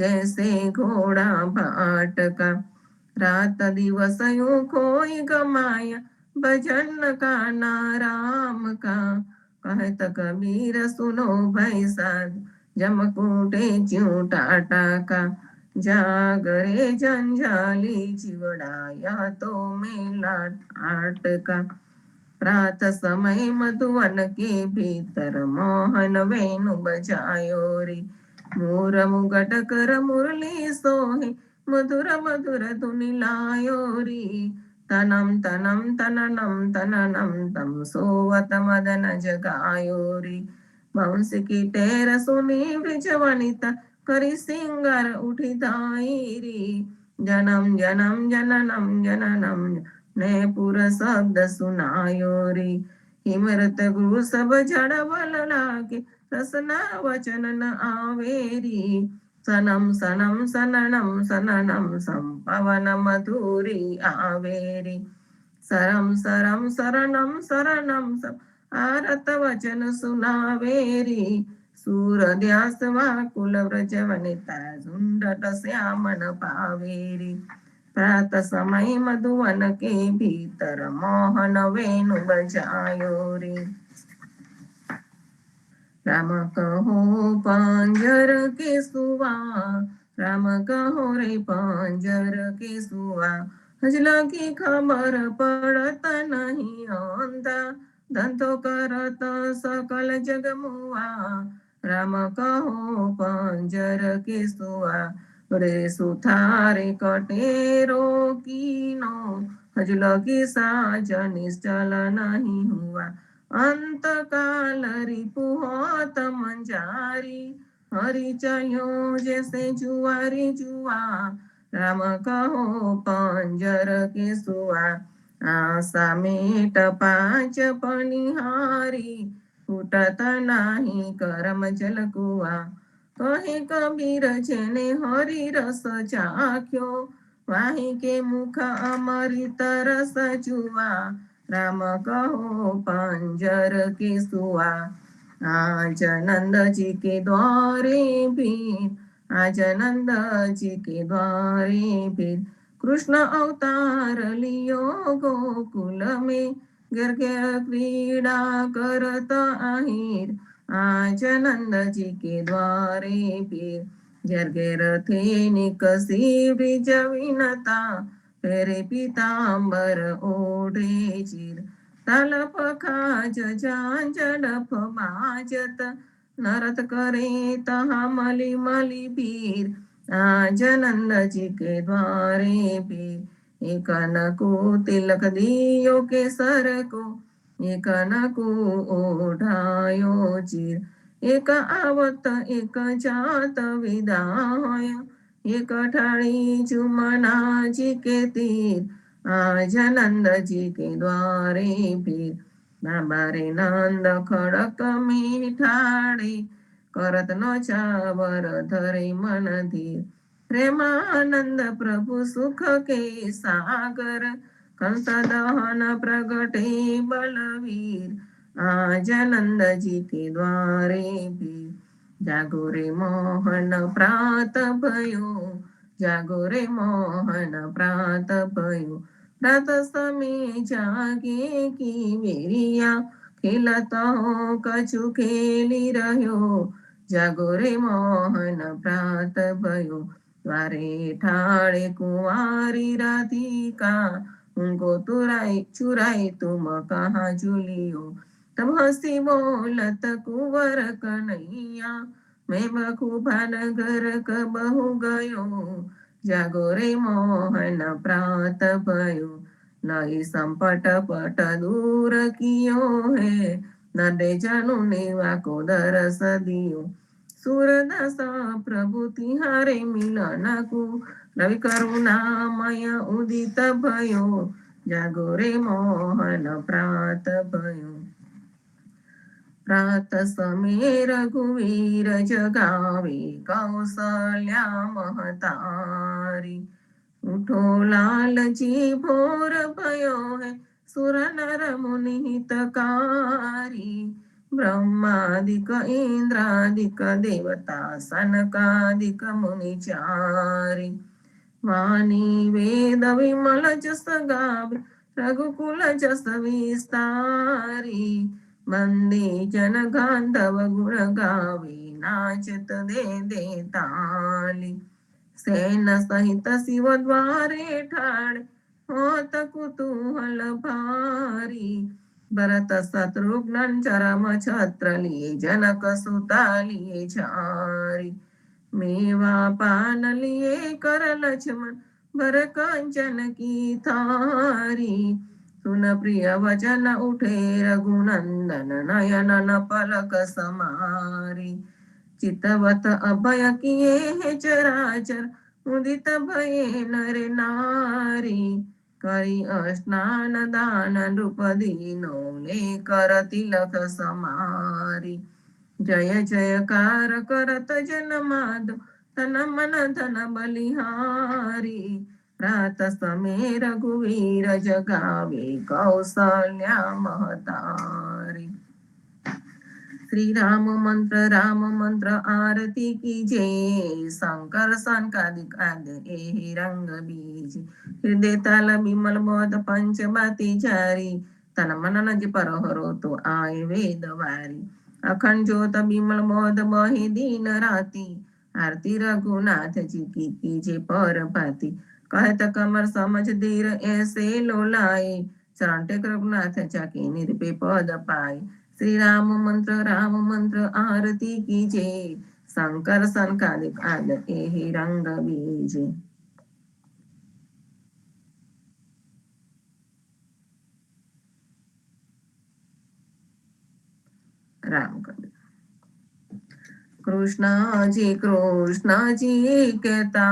जैसे घोड़ा भाट का। रात दिवस यूं खोई गमाया, भजन का नाराम का। कहत कबीर सुनो भाई साध, जमकूटे च्यूं टाटा का। जागरे जंजाली चिवड़ाया तो मेला ठाट का। प्रात समय मधुवन के भीतर मोहन वेणु बजायो रे। मोर मुगट कर मुरली सोहे, मधुर मधुर धुनि लायो रे। तनम तनम तननम तननम तम सोवत मदन जगायो रे। बंस की टेर सुनी ब्रिज वनिता, करी सिंगर उठी धाई रे। जनम जनम जननम जननम ने पुर शब्द सुनायो रे। हिमरत गुरु सब जड़ बल लागे, रसना वचन न आवेरी। सनम सनम सननम सननम संपवन मधुरी आवेरी। सरम सरम शरणम शरणम सब आरत वचन सुनावेरी। सूर ध्यास वाकुल व्रज वनिता, झुंडट श्यामन पावेरी। प्रात समय मधुवन के भीतर मोहन वेणु बजायो रे। राम कहो पांजर के सुआ, राम कहो रे पांजर के सुआ। हजला की खबर पड़त नहीं औंधा, धंधो करत सकल जग मुआ। राम कहो पांजर के सुआ, रे सुथारे कटेरो कीनो। हजला की साज निश्चल नहीं हुआ, अंत काल रिपुहोत मंजारी। हरि चयो जैसे जुआरी जुआ, राम कहो पंजर के सुआ। आशा मेट पाँच पनिहारी, फूटत नाही करम जल कुआ। कहे कबीर जेने हरि रस चाख्यो, वाही के मुख अमृत रस जुआ। राम कहो पंजर के सुआ। आज नंद जी के द्वारे भी, आज नंद जी के द्वारे भी कृष्ण अवतार लियो गोकुल में। गिर गिर क्रीड़ा करत आहिर, आज नंद जी के द्वारे भी। गिर गिर थे निकसी ब्रिज विनता, तेरे पीतांबर ओढ़े चिर। तलप खाज झांझड़प बाजत, नरत करे तहा मलि मलि भीर। आज नंद जी के द्वारे भी, एक को तिलक दियो के सर को, एक को ओढ़ायो चिर। एक आवत एक जात विदा होय, एक ठाणी चुमना जी के तीर। आज नंद जी के द्वारे फिर, बाबारे नंद खड़क मीठाड़े। करत नो चावर धरे मन धीर। प्रेमानंद प्रभु सुख के सागर, कंस दहन प्रगटे बलवीर। आज नंद जी के द्वारे भी, जागो रे मोहन प्रात भयो, जागो रे मोहन प्रात भयो। प्रात समय जागे की मेरिया, खेलत हो कछु खेली रह्यो। जागो रे मोहन प्रात भयो, द्वारे ठाड़े कुंवारी राधिका। उनको तुराई चुराई तुम कहाँ झूलियो। तब हंसी बोलत कुंवर कन्हैया, मैं बखूबा नगर कबहु गयो। जागो रे मोहन प्रात भयो, नई संपट पट दूर कियो है। नडे जनु नेवा को दरस दियो। सूरदास प्रभु तिहारे मिलन को, रवि करुणामय उदित भयो। जागो रे मोहन प्रात भयो। प्रात समय रघुवीर जगावे, कौसल्या महतारी। उठो लाल जी भोर भयो है, सुर नर मुनि हितकारी। ब्रह्मादिक इंद्रादिक देवता सनकादिक मुनिचारी वाणी वेद विमल जस गावे रघुकुल जस विस्तारी मंदी जन गांधव गुण गावे नाचत दे दे ताली सेन सहित शिव द्वारे ठाणे होत कुतूहल भारी भरत शत्रुघ्न चरम छत्र लिए जनक सुता लिए झारी मेवा पान लिए कर लक्ष्मण भर कंचन की थारी सुन प्रिय वचन उठे रघुनंदन नयन न पलक समारी चितवत अभय किए है चराचर मुदित भये नर नारी करी स्नान दान नृप दीनो ले कर तिलक समारी जय जयकार करत जन माधव तन मन धन बलिहारी रात समय रघुवीर जगावे कौसल्या महतारी श्री राम मंत्र आरती कीजिए शंकर संकादिक आदि एहि रंग बीज हृदय ताल बिमल बोध पंच बाती चारी तन मन नज पर हरो तो आए वेद वारी अखंड ज्योत बिमल बोध बहि दीन राती आरती रघुनाथ जी की कीजे पर पाती कहत कमर समझ धीर ऐसे लो लाए चरण टेक रघुनाथ चाकी निरपे पद पाए श्री राम मंत्र आरती कीजिए शंकर संकालिक आद एहि रंग बीजे राम कवि कृष्ण जी कहता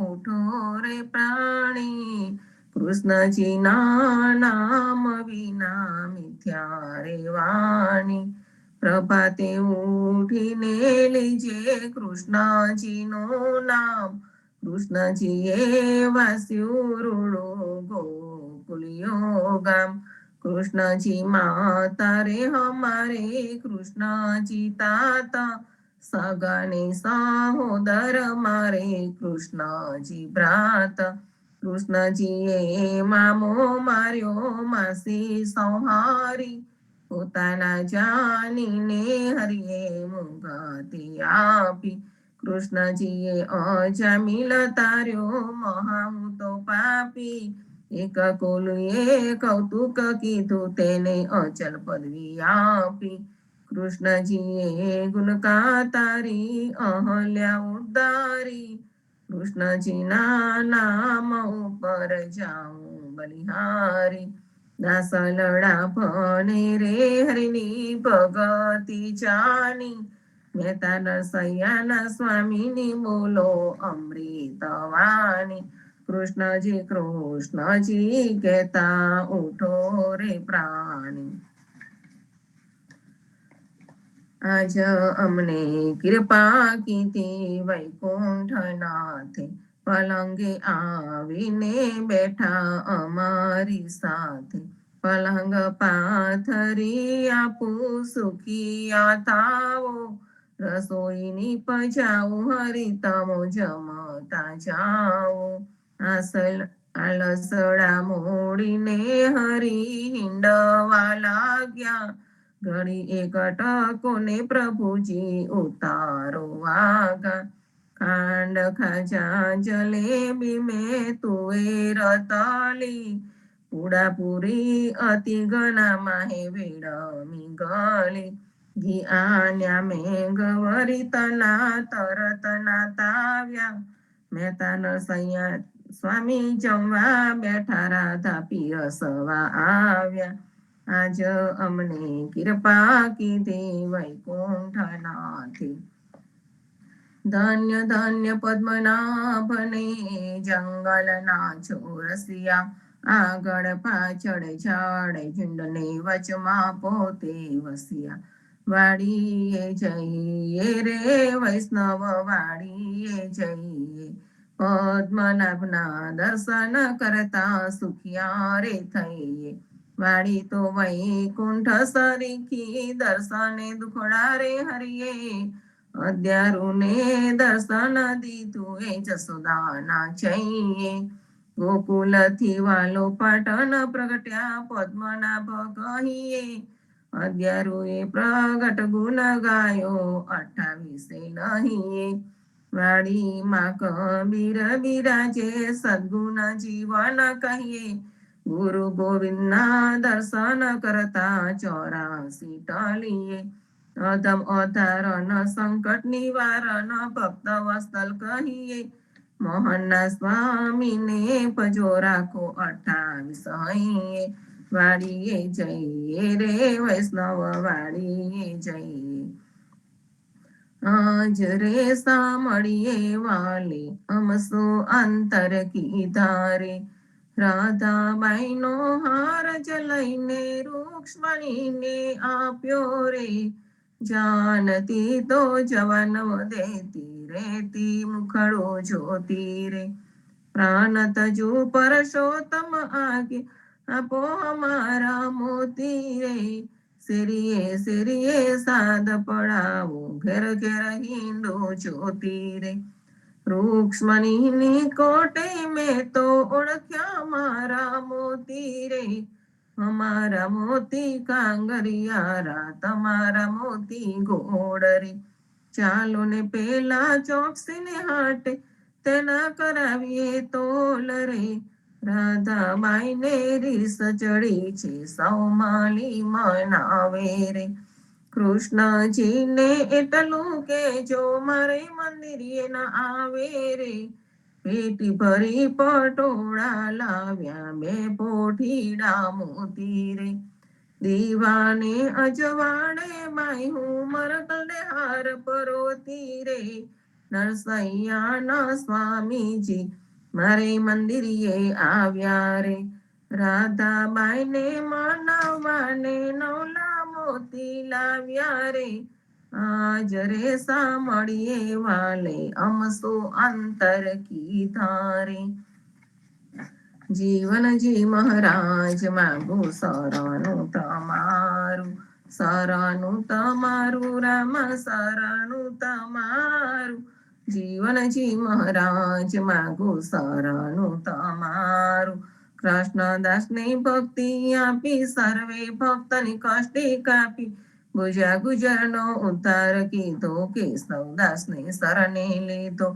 उठो रे प्राणी कृष्ण जी नाम विना मिथ्या रे वाणी प्रभाते उठीने लीजिए कृष्णाजी नो नाम कृष्णजी ये वास्युरुडो गोकुलियो गाम कृष्ण जी माता रे हमारे कृष्ण जी ताता सगाने सहोदर मारे कृष्ण जी भ्रात कृष्ण जी ये मामो मार्यो मासी संहारी પોતાના જાનીને હરિએ મુગતિ આપી કૃષ્ણજીએ અજામિલ તાર્યો મહા તો પાપી એક કોલુએ કૌતુક કીધું તેને અચલ પદવી આપી કૃષ્ણજીએ ગુણકા તારી અહલ્યા ઉદ્ધારી કૃષ્ણજીના નામ ઉપર જાઉં બલિહારી દાસલડા ભણે રે હરિની ભગતિ જાની મહેતા નરસૈયાના સ્વામીની બોલો અમૃત વાણી કૃષ્ણજી કહેતા ઉઠો રે પ્રાણી આજ અમને કૃપા કીધી વૈકુંઠનાથે પલંગે આવીને બેઠા અમારી સાથે પલંગ પાથરી આપું સુખિયા થાવો રસોઈની પજાવું હરી તમો જમતા જાઓ આલસડા મોડીને હરી હિંડવા લાગ્યા ઘડી એક ટકોને પ્રભુજી ઉતારો વાગા ખાંડ ખાજા જલેબી મેં તુવેર તલી પૂડાપુરી અતિ ગણા માહે વેડમી ગલી ઘી આન્યા મેં ગવરી તના તરત ના તાવ્યા મહેતા નરસૈયા સ્વામી જમવા બેઠા રાધા પીરસવા આવ્યા આજ અમને કૃપા કીધી વૈકુંઠનાથે ધન્ય ધન્ય પદ્મનાભને જંગલના ચોરસિયા આગળ પાછળ ઝાડ ઝુંડને વચમાં પોતે વસ્યા વાડીએ જઈએ રે વૈષ્ણવ વાડીએ જઈએ પદ્મનાભના દર્શન કરતા સુખિયા રે થઈએ વાળી તો વૈકુંઠ સરીખી દર્શને દુખડા રે હરિએ અધ્યારું ને દર્શન દીધું એ જસોદાના ચૈયે ગોકુલ થી વાલો પાટણ પ્રગટ્યા પદ્મનાભ કહીએ અગિયારું એ પ્રગટ ગુણ ગાયો 28 નહીં વાડીમાં કબીર બિરાજે સદગુણ જીવન કહીએ ગુરુ ગોવિંદના દર્શન કરતા 84 ટલીએ અધમ અધારણ સંકટ નિવારણ ભક્ત વસ્તલ કહીએ મોહનના સ્વામીને ભજો રાખો 28 હૈયે વાડીએ જઈએ રે વૈષ્ણવ વાડીએ જઈએ આજ રે સાંભળીએ વાલે અમસો અંતર કીધા રે રાધાબાઈનો હાર જ લઈને રૂક્ષ્મણીને આપ્યો રે જાનતી તો જવાન દેતી રેતી મુખડો જોતી રે પ્રાણ તજુ પરસોત્તમ આગે આપો અમારા મોતી રે સિરિયે સાદ પડાવો ઘેર ઘેર હિંડો જોતી રે રૂક્ષ્મણીની કોટે મેં તો ઓળખ્યા મારા મોતી રે અમારા મોતી કાંગરિયારા તમારા મોતી ગોળ રે ચાલો ને પેલા ચોકસીને હાટે તેના કરાવીએ તોલ રે રાધાબાઈને રીસ ચડી છે સૌમાલી મનાવે રે કૃષ્ણજીને એટલું કે જો મારે મંદિરે ના આવે રે પેટી ભરી પટોળા લાવ્યા બે પોઠીડા મોતી રે દીવાને અજવાડે બાઈ હું મરકલે હાર પરોતી રે નરસૈયાના સ્વામીજી મારે મંદિરે આવ્યા રે રાધાબાઈને માનવાને નવલા મોતી લાવ્યા રે આજ રે સાંભળીએ વાલે અમસો અંતર કીધા રે જીવનજી મહારાજ માગું શરણું તમારું રામ શરણું તમારું જીવનજી મહારાજ માગું શરણું તમારું કૃષ્ણદાસને ભક્તિ આપી સર્વે ભક્તની કષ્ટી કાપી ગુજરનો ઉદ્ધાર કીધો કેશવદાસને શરણે લીધો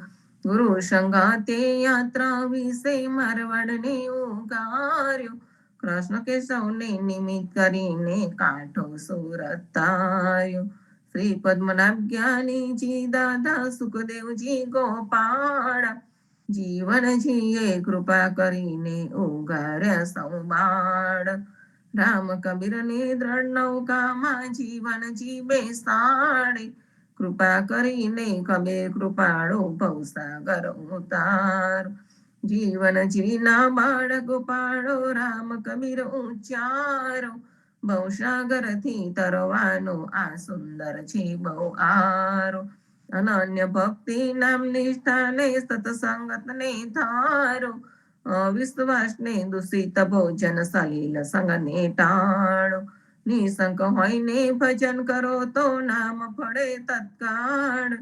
ગુરુ સંગાતે યાત્રા વિશે મારવાડને ઉગાર્યો કૃષ્ણ કેશવને નિમિત્ત કરીને કાંઠો સુરત તાર્યો શ્રી પદ્મનાભ જ્ઞાનીજી દાદા સુખદેવજી ગોપાળ જીવનજીએ કૃપા કરીને ઉગાર્યા સૌ બાળ રામ કબીર ને દ્રઢ નૌકામાં જીવનજી બેસાડે કૃપા કરીને કબીર કૃપાળો ભવસાગર ઉતાર જીવનજીના બાળ ગોપાળો રામ કબીર ઉચ્ચારો ભવસાગરથી તરવાનો આ સુંદર છે બહુ આરો અનન્ય ભક્તિ નામ નિષ્ઠાને સતસંગતને ધારો અવિશ્વાસને દૂષિત ભોજન સલીલ સંગને ટાળો નિશંક હોઈને ભજન કરો તો નામ ફળે તત્કાળ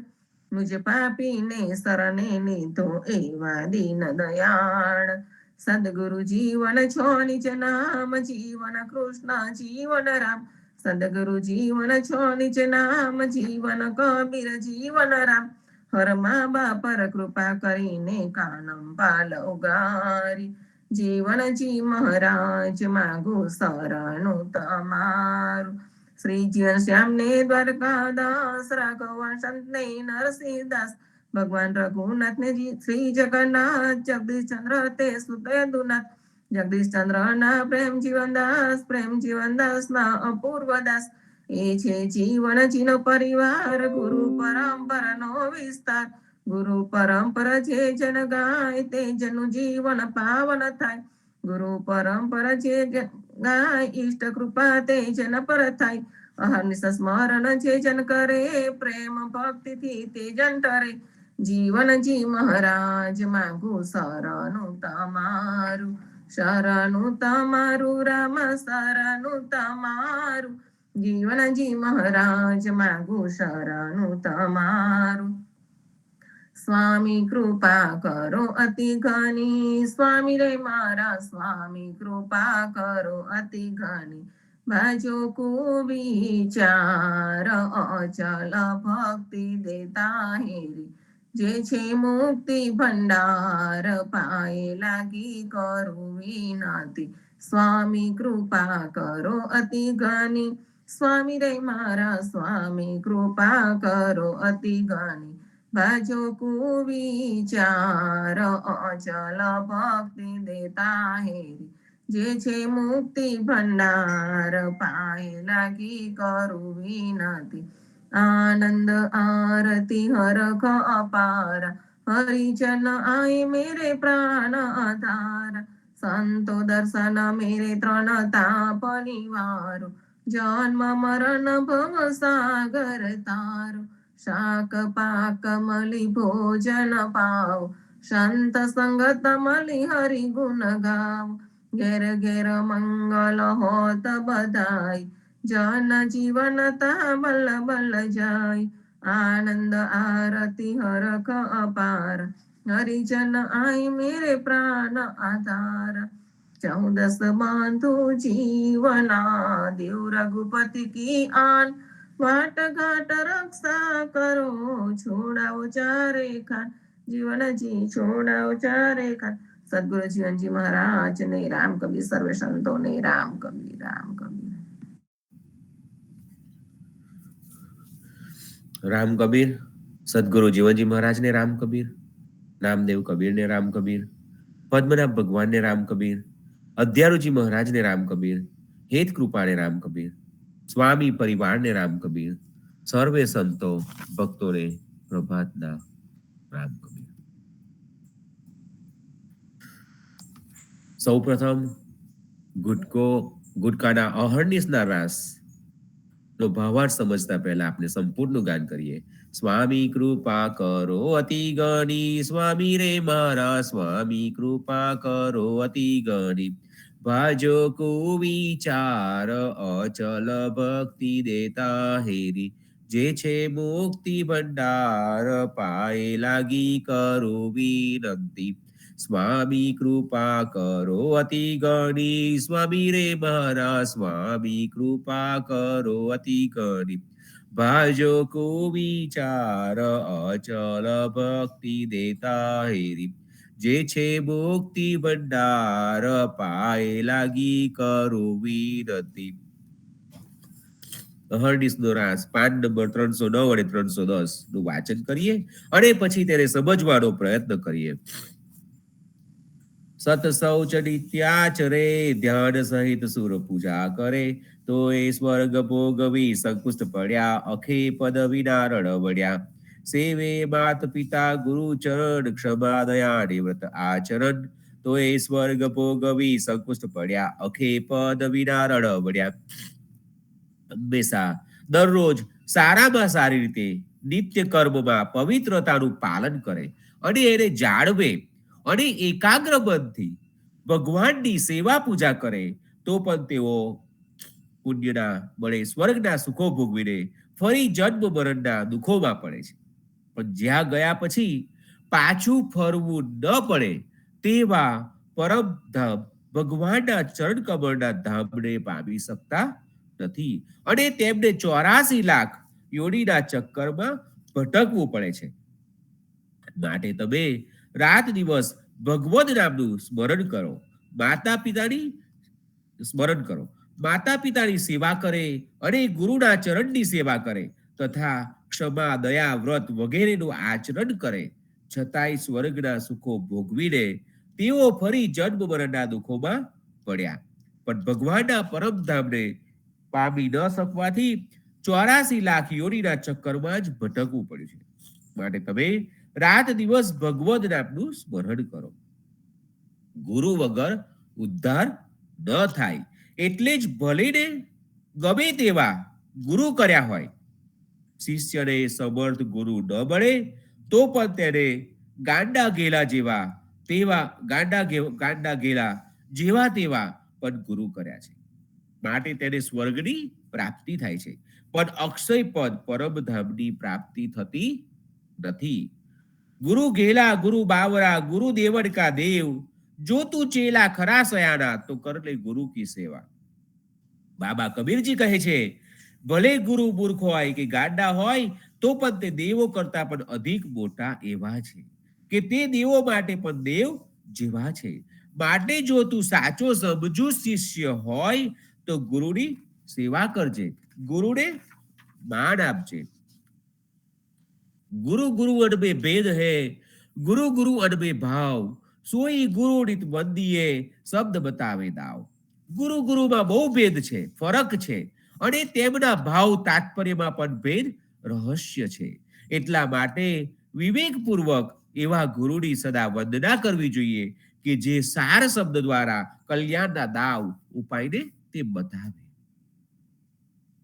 મુજ પાપીને શરણે લીધો એવા દીન દયાળ સદગુરુ જીવન છો નિજ નામ જીવન કૃષ્ણ જીવન રામ સદગુરુ જીવન છો નિજ નામ જીવન કબીર જીવન રામ હર મા બાપર કૃપા કરીને કાનમ પાલ ઉગારી જીવનજી મહારાજ માગું શરણું તમારું શ્રી જીવન શ્યામને દ્વારકાદાસ રાઘવ સંતને નરસિંહદાસ ભગવાન રઘુનાથને શ્રી જગન્નાથ જગદીશચંદ્ર તે સુતેદુનાથ જગદીશચંદ્ર ના પ્રેમ જીવનદાસ ના અપૂર્વ દાસ એ છે જીવનજીનો પરિવાર ગુરુ પરંપરાનો વિસ્તાર ગુરુ પરંપરા જે જન ગાય તે જનું જીવન પાવન થાય ગુરુ પરંપરા જે ગાય ઈષ્ટ કૃપા તે જન પર થાય અહર્નિશ સ્મરણ જે જન કરે પ્રેમ ભક્તિથી તે જન ટરે જીવનજી મહારાજ માગું શરણું તમારું શરણું તમારું રામ શરણું તમારું જીવનજી મહારાજ માગું શરણું તમારું સ્વામી કૃપા કરો અતિ ઘણી સ્વામી રે મારા સ્વામી કૃપા કરો અતિ ઘણી બાજો કુવિચાર અચલ ભક્તિ દેતા હેરી જે છે મુક્તિ ભંડાર પાએ લાગી કરું વિનતી સ્વામી કૃપા કરો અતિ ઘણી સ્વામી રે મારા સ્વામી કૃપા કરો અતિ ઘણી ભજો કુવિચાર અચલ ભક્તિ દેતા હેરી જે છે મુક્તિ ભંડાર પાએ લાગી કરું વિનતી આનંદ આરતી હરખ અપાર હરિજન આય મેરે પ્રાણ આધાર સંતો દર્શન મેરે ત્રણ તાપ નિવારો જન્મ મરણ ભવ સાગર તારો શાક પાક મળી ભોજન પાવ સંત સંગત મળી હરિ ગુણ ગાવ ઘેર ઘેર મંગલ હોત બધાય જન જીવન તા બલ બલ જાય આનંદ આરતી હરખ અપાર હરિજન આય મેરે પ્રાણ આધાર 14 बांधो जीवना देव रघुपति की आन वाट घाट रक्षा करो छोड़ाओ चारे खान जीवन जी छोड़ाओ चारे खान सदगुरु जीवन जी महाराज ने राम कबीर सर्वे संतों ने राम कबीर राम कबीर राम कबीर सदगुरु जीवन जी महाराज ने राम कबीर नामदेव कबीर ने राम कबीर पद्मनाभ भगवान ने राम कबीर अध्यारू जी महाराज ने राम कबीर हेत कृपा ने राम कबीर स्वामी परिवार ने राम कबीर सर्वे संतो भक्तों ने प्रभात ना राम कबीर। सौ प्रथम गुटकाना अहर्निशना रास નો ભાવાર્થ સમજતા પહેલા આપણે સંપૂર્ણ ગાન કરીએ। સ્વામી કૃપા કરો અતિ ગણી સ્વામી રે મારા સ્વામી કૃપા કરો અતિ ગણી ભાજો કુવિચાર અચલ ભક્તિ દેતા હેરી જે છે મુક્તિ ભંડાર પાએ લાગી કરું વિનંતી स्वामी कृपा करो अति गणी स्वामी रे मारा स्वामी कृपा करो अति गणी भाजो कुविचार अचल भक्ति देता हेरी जे छे मुक्ति भंडार पाए लागी करो विनती। અહર્નિશનો રાસ પાન નંબર 309 અને 310 નું વાંચન કરીએ અને પછી તેને સમજવાનો પ્રયત્ન કરીએ। सत शौच नित्याचरे ध्यान सहित सुर पूजा करे तो ए स्वर्ग भोगवी संकुष्ट पड्या अखे पद विनारण वड्या सेवे मात पिता गुरु चरण क्षमा दया निवृत आचरण तो ए स्वर्ग भोगवी संकुष्ट पड्या अखे पद विनारण वड्या हमेशा दररोज सारामां सारी रीते नित्य कर्ममां पवित्रतानुं पालन करे अने एने जाळवे અને એકાગ્ર મનથી ભગવાનની સેવા પૂજા કરે તો પણ તેઓ પુણ્યના બળે સ્વર્ગના સુખો ભોગવીને ફરી જન્મ મરણના દુઃખોમાં પડે છે પણ જ્યાં ગયા પછી પાછું ફરવું ન પડે તેવા પરમ ધામ ભગવાનના ચરણ કમળના ધામને પામી શકતા નથી અને તેમને 84 લાખ યોનિના ચક્કરમાં ભટકવું પડે છે। માટે તમે रात दिवस भगवत नामनु स्मरण करो माता पितानी स्मरण करो माता पितानी सेवा करे अने गुरुना चरणनी सेवा करे तथा क्षमा दया व्रत वगैरेनु आचरण करे छतांय स्वर्गना सुखो भोगवीने तेओ फरी जन्म मरणना दुखोमां पड्या पण भगवानना परम धामने पामी न सकवाथी 84 लाख योनिना चक्करमां ज भटकવું પડ્યું છે। માટે તમે रात दिवस भगवत नामनु स्मरण करो। गुरु वगर उद्धार न थाय एटले ज भले ने गमे तेवा गुरु कर्या होय शिष्यने समर्थ गुरु न मळे तो पण तेने गांडा गेला जेवा तेवा गांडा गेला જેવા તેવા પણ ગુરુ કર્યા છે, માટે તેને સ્વર્ગની પ્રાપ્તિ થાય છે, પણ અક્ષય પદ પરમધામની પ્રાપ્તિ થતી નથી. ગુરુ ઘેલા ગુરુ બાવરા ગુરુ દેવડ કા દેવ, જો તું ચેલા ખરા સયાના તો કર લે ગુરુ કી સેવા. બાબા કબીરજી કહે છે, ભલે ગુરુ મૂર્ખ હોય કે ગાંડા હોય તો પણ તે દેવો કરતા પણ અધિક મોટા એવા છે કે તે દેવો માટે પણ દેવ જેવા છે. માટે જો તું સાચો સમજુ શિષ્ય હોય તો ગુરુની સેવા કરજે, ગુરુને માન આપજે. गुरु गुरु अनबे भेद है, गुरु गुरु अनबे भाव, सोई गुरु नित બંદીએ શબ્દ બતાવે દાવ. ગુરુ ગુરુમાં બહુ ભેદ છે, ફરક છે, અને તેમના ભાવ તાત્પર્યમાં પણ ભેદ રહસ્ય છે. એટલા માટે વિવેકપૂર્વક એવા ગુરુની સદા વંદના કરવી જોઈએ કે જે સાર શબ્દ દ્વારા કલ્યાણના દાવ ઉપાયને તે બતાવે.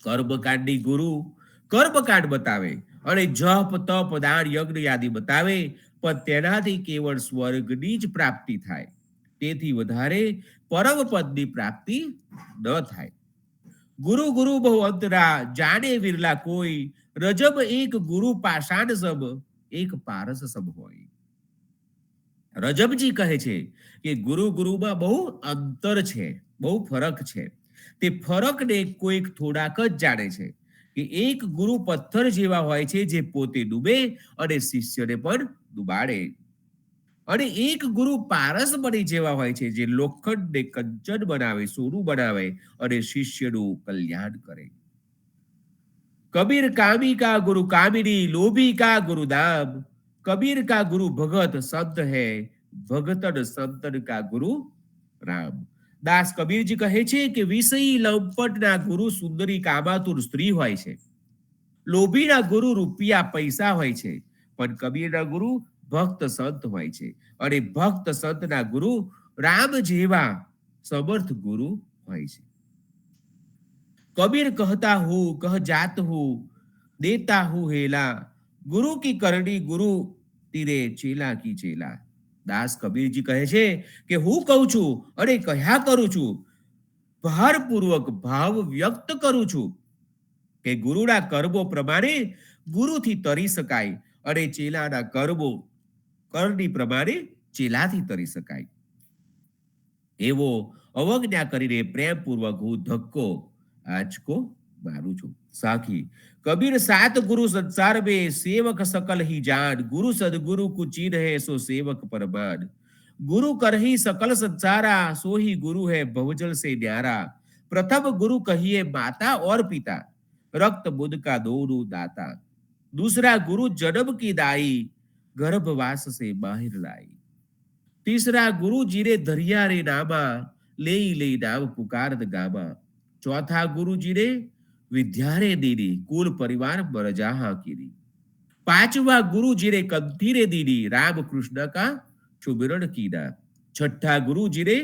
કર્મકાંડી ગુરુ કર્મકાંડ બતાવે અને જપ તપ દાન યજ્ઞ યાદી બતાવે, પણ તેનાથી કેવળ સ્વર્ગની જ પ્રાપ્તિ થાય, તેથી વધારે પરમ પદની પ્રાપ્તિ ન થાય. ગુરુ ગુરુ બહુ અંતરા જાણે વિરલા કોઈ, રજબ એક ગુરુ પાષાણ સબ એક પારસ સબ હોય. રજબજી કહે છે કે ગુરુ ગુરુમાં બહુ અંતર છે, બહુ ફરક છે. તે ફરકને કોઈક થોડાક જ જાણે છે કે એક ગુરુ પથ્થર જેવા હોય છે જે પોતે ડૂબે અને શિષ્યને પણ ડૂબાડે, અને એક ગુરુ પારસ બની જેવા હોય છે જે લોખંડને કંચન બનાવે, સોનું બનાવે અને શિષ્યનું કલ્યાણ કરે. કબીર કામી કા ગુરુ કામિની, લોભી કા ગુરુ દામ, કબીર કા ગુરુ ભગત સંત હૈ, ભગતન સંતન કા ગુરુ રામ. દાસ કબીરજી કહે છે કે વિષયી લંપટના ગુરુ સુંદરી કામાતુર સ્ત્રી હોય છે, લોભીના ગુરુ રૂપિયા પૈસા હોય છે, પણ કબીરના ગુરુ ભક્ત સંત હોય છે, અને ભક્ત સંતના ગુરુ રામ જેવા સમર્થ ગુરુ હોય છે. कबीर कहता हूँ कह जात हूँ, देता हूँ हेला, गुरु की करनी गुरु तीरे चेला की चेला. દાસ કબીરજી કહે છે કે હું કહું છું અને કહ્યા કરું છું, ભારપૂર્વક ભાવ વ્યક્ત કરું છું કે ગુરુના કર્મો પ્રમાણે ગુરુથી તરી શકાય, અને ચેલાના કર્મો કરણી પ્રમાણે ચેલાથી તરી શકાય. એવો અવજ્ઞા કરીને પ્રેમપૂર્વક હું ધક્કો आजको मारू छू. साखी कबीर सात गुरु संसार में, सेवक सकल ही जान, गुरु सदगुरु को चीन है सो सेवक परमान. गुरु कर ही सकल संसारा, सो ही गुरु है बहुजल से न्यारा. प्रथम गुरु कहिए माता और पिता, रक्त बुध का दोनों दाता. दूसरा गुरु जन्म की दाई, गर्भवास से बाहर लाई. तीसरा गुरु जीरे दरिया रे नामा, ले नाम पुकार गामा. चौथा गुरु जी ने विद्या रे दीदी, कुल परिवार बरजाहा कीरी. पांचवा गुरु जी ने कंठी रे दीदी, राम कृष्ण का सुमिरण कीदा. छठा गुरु जी ने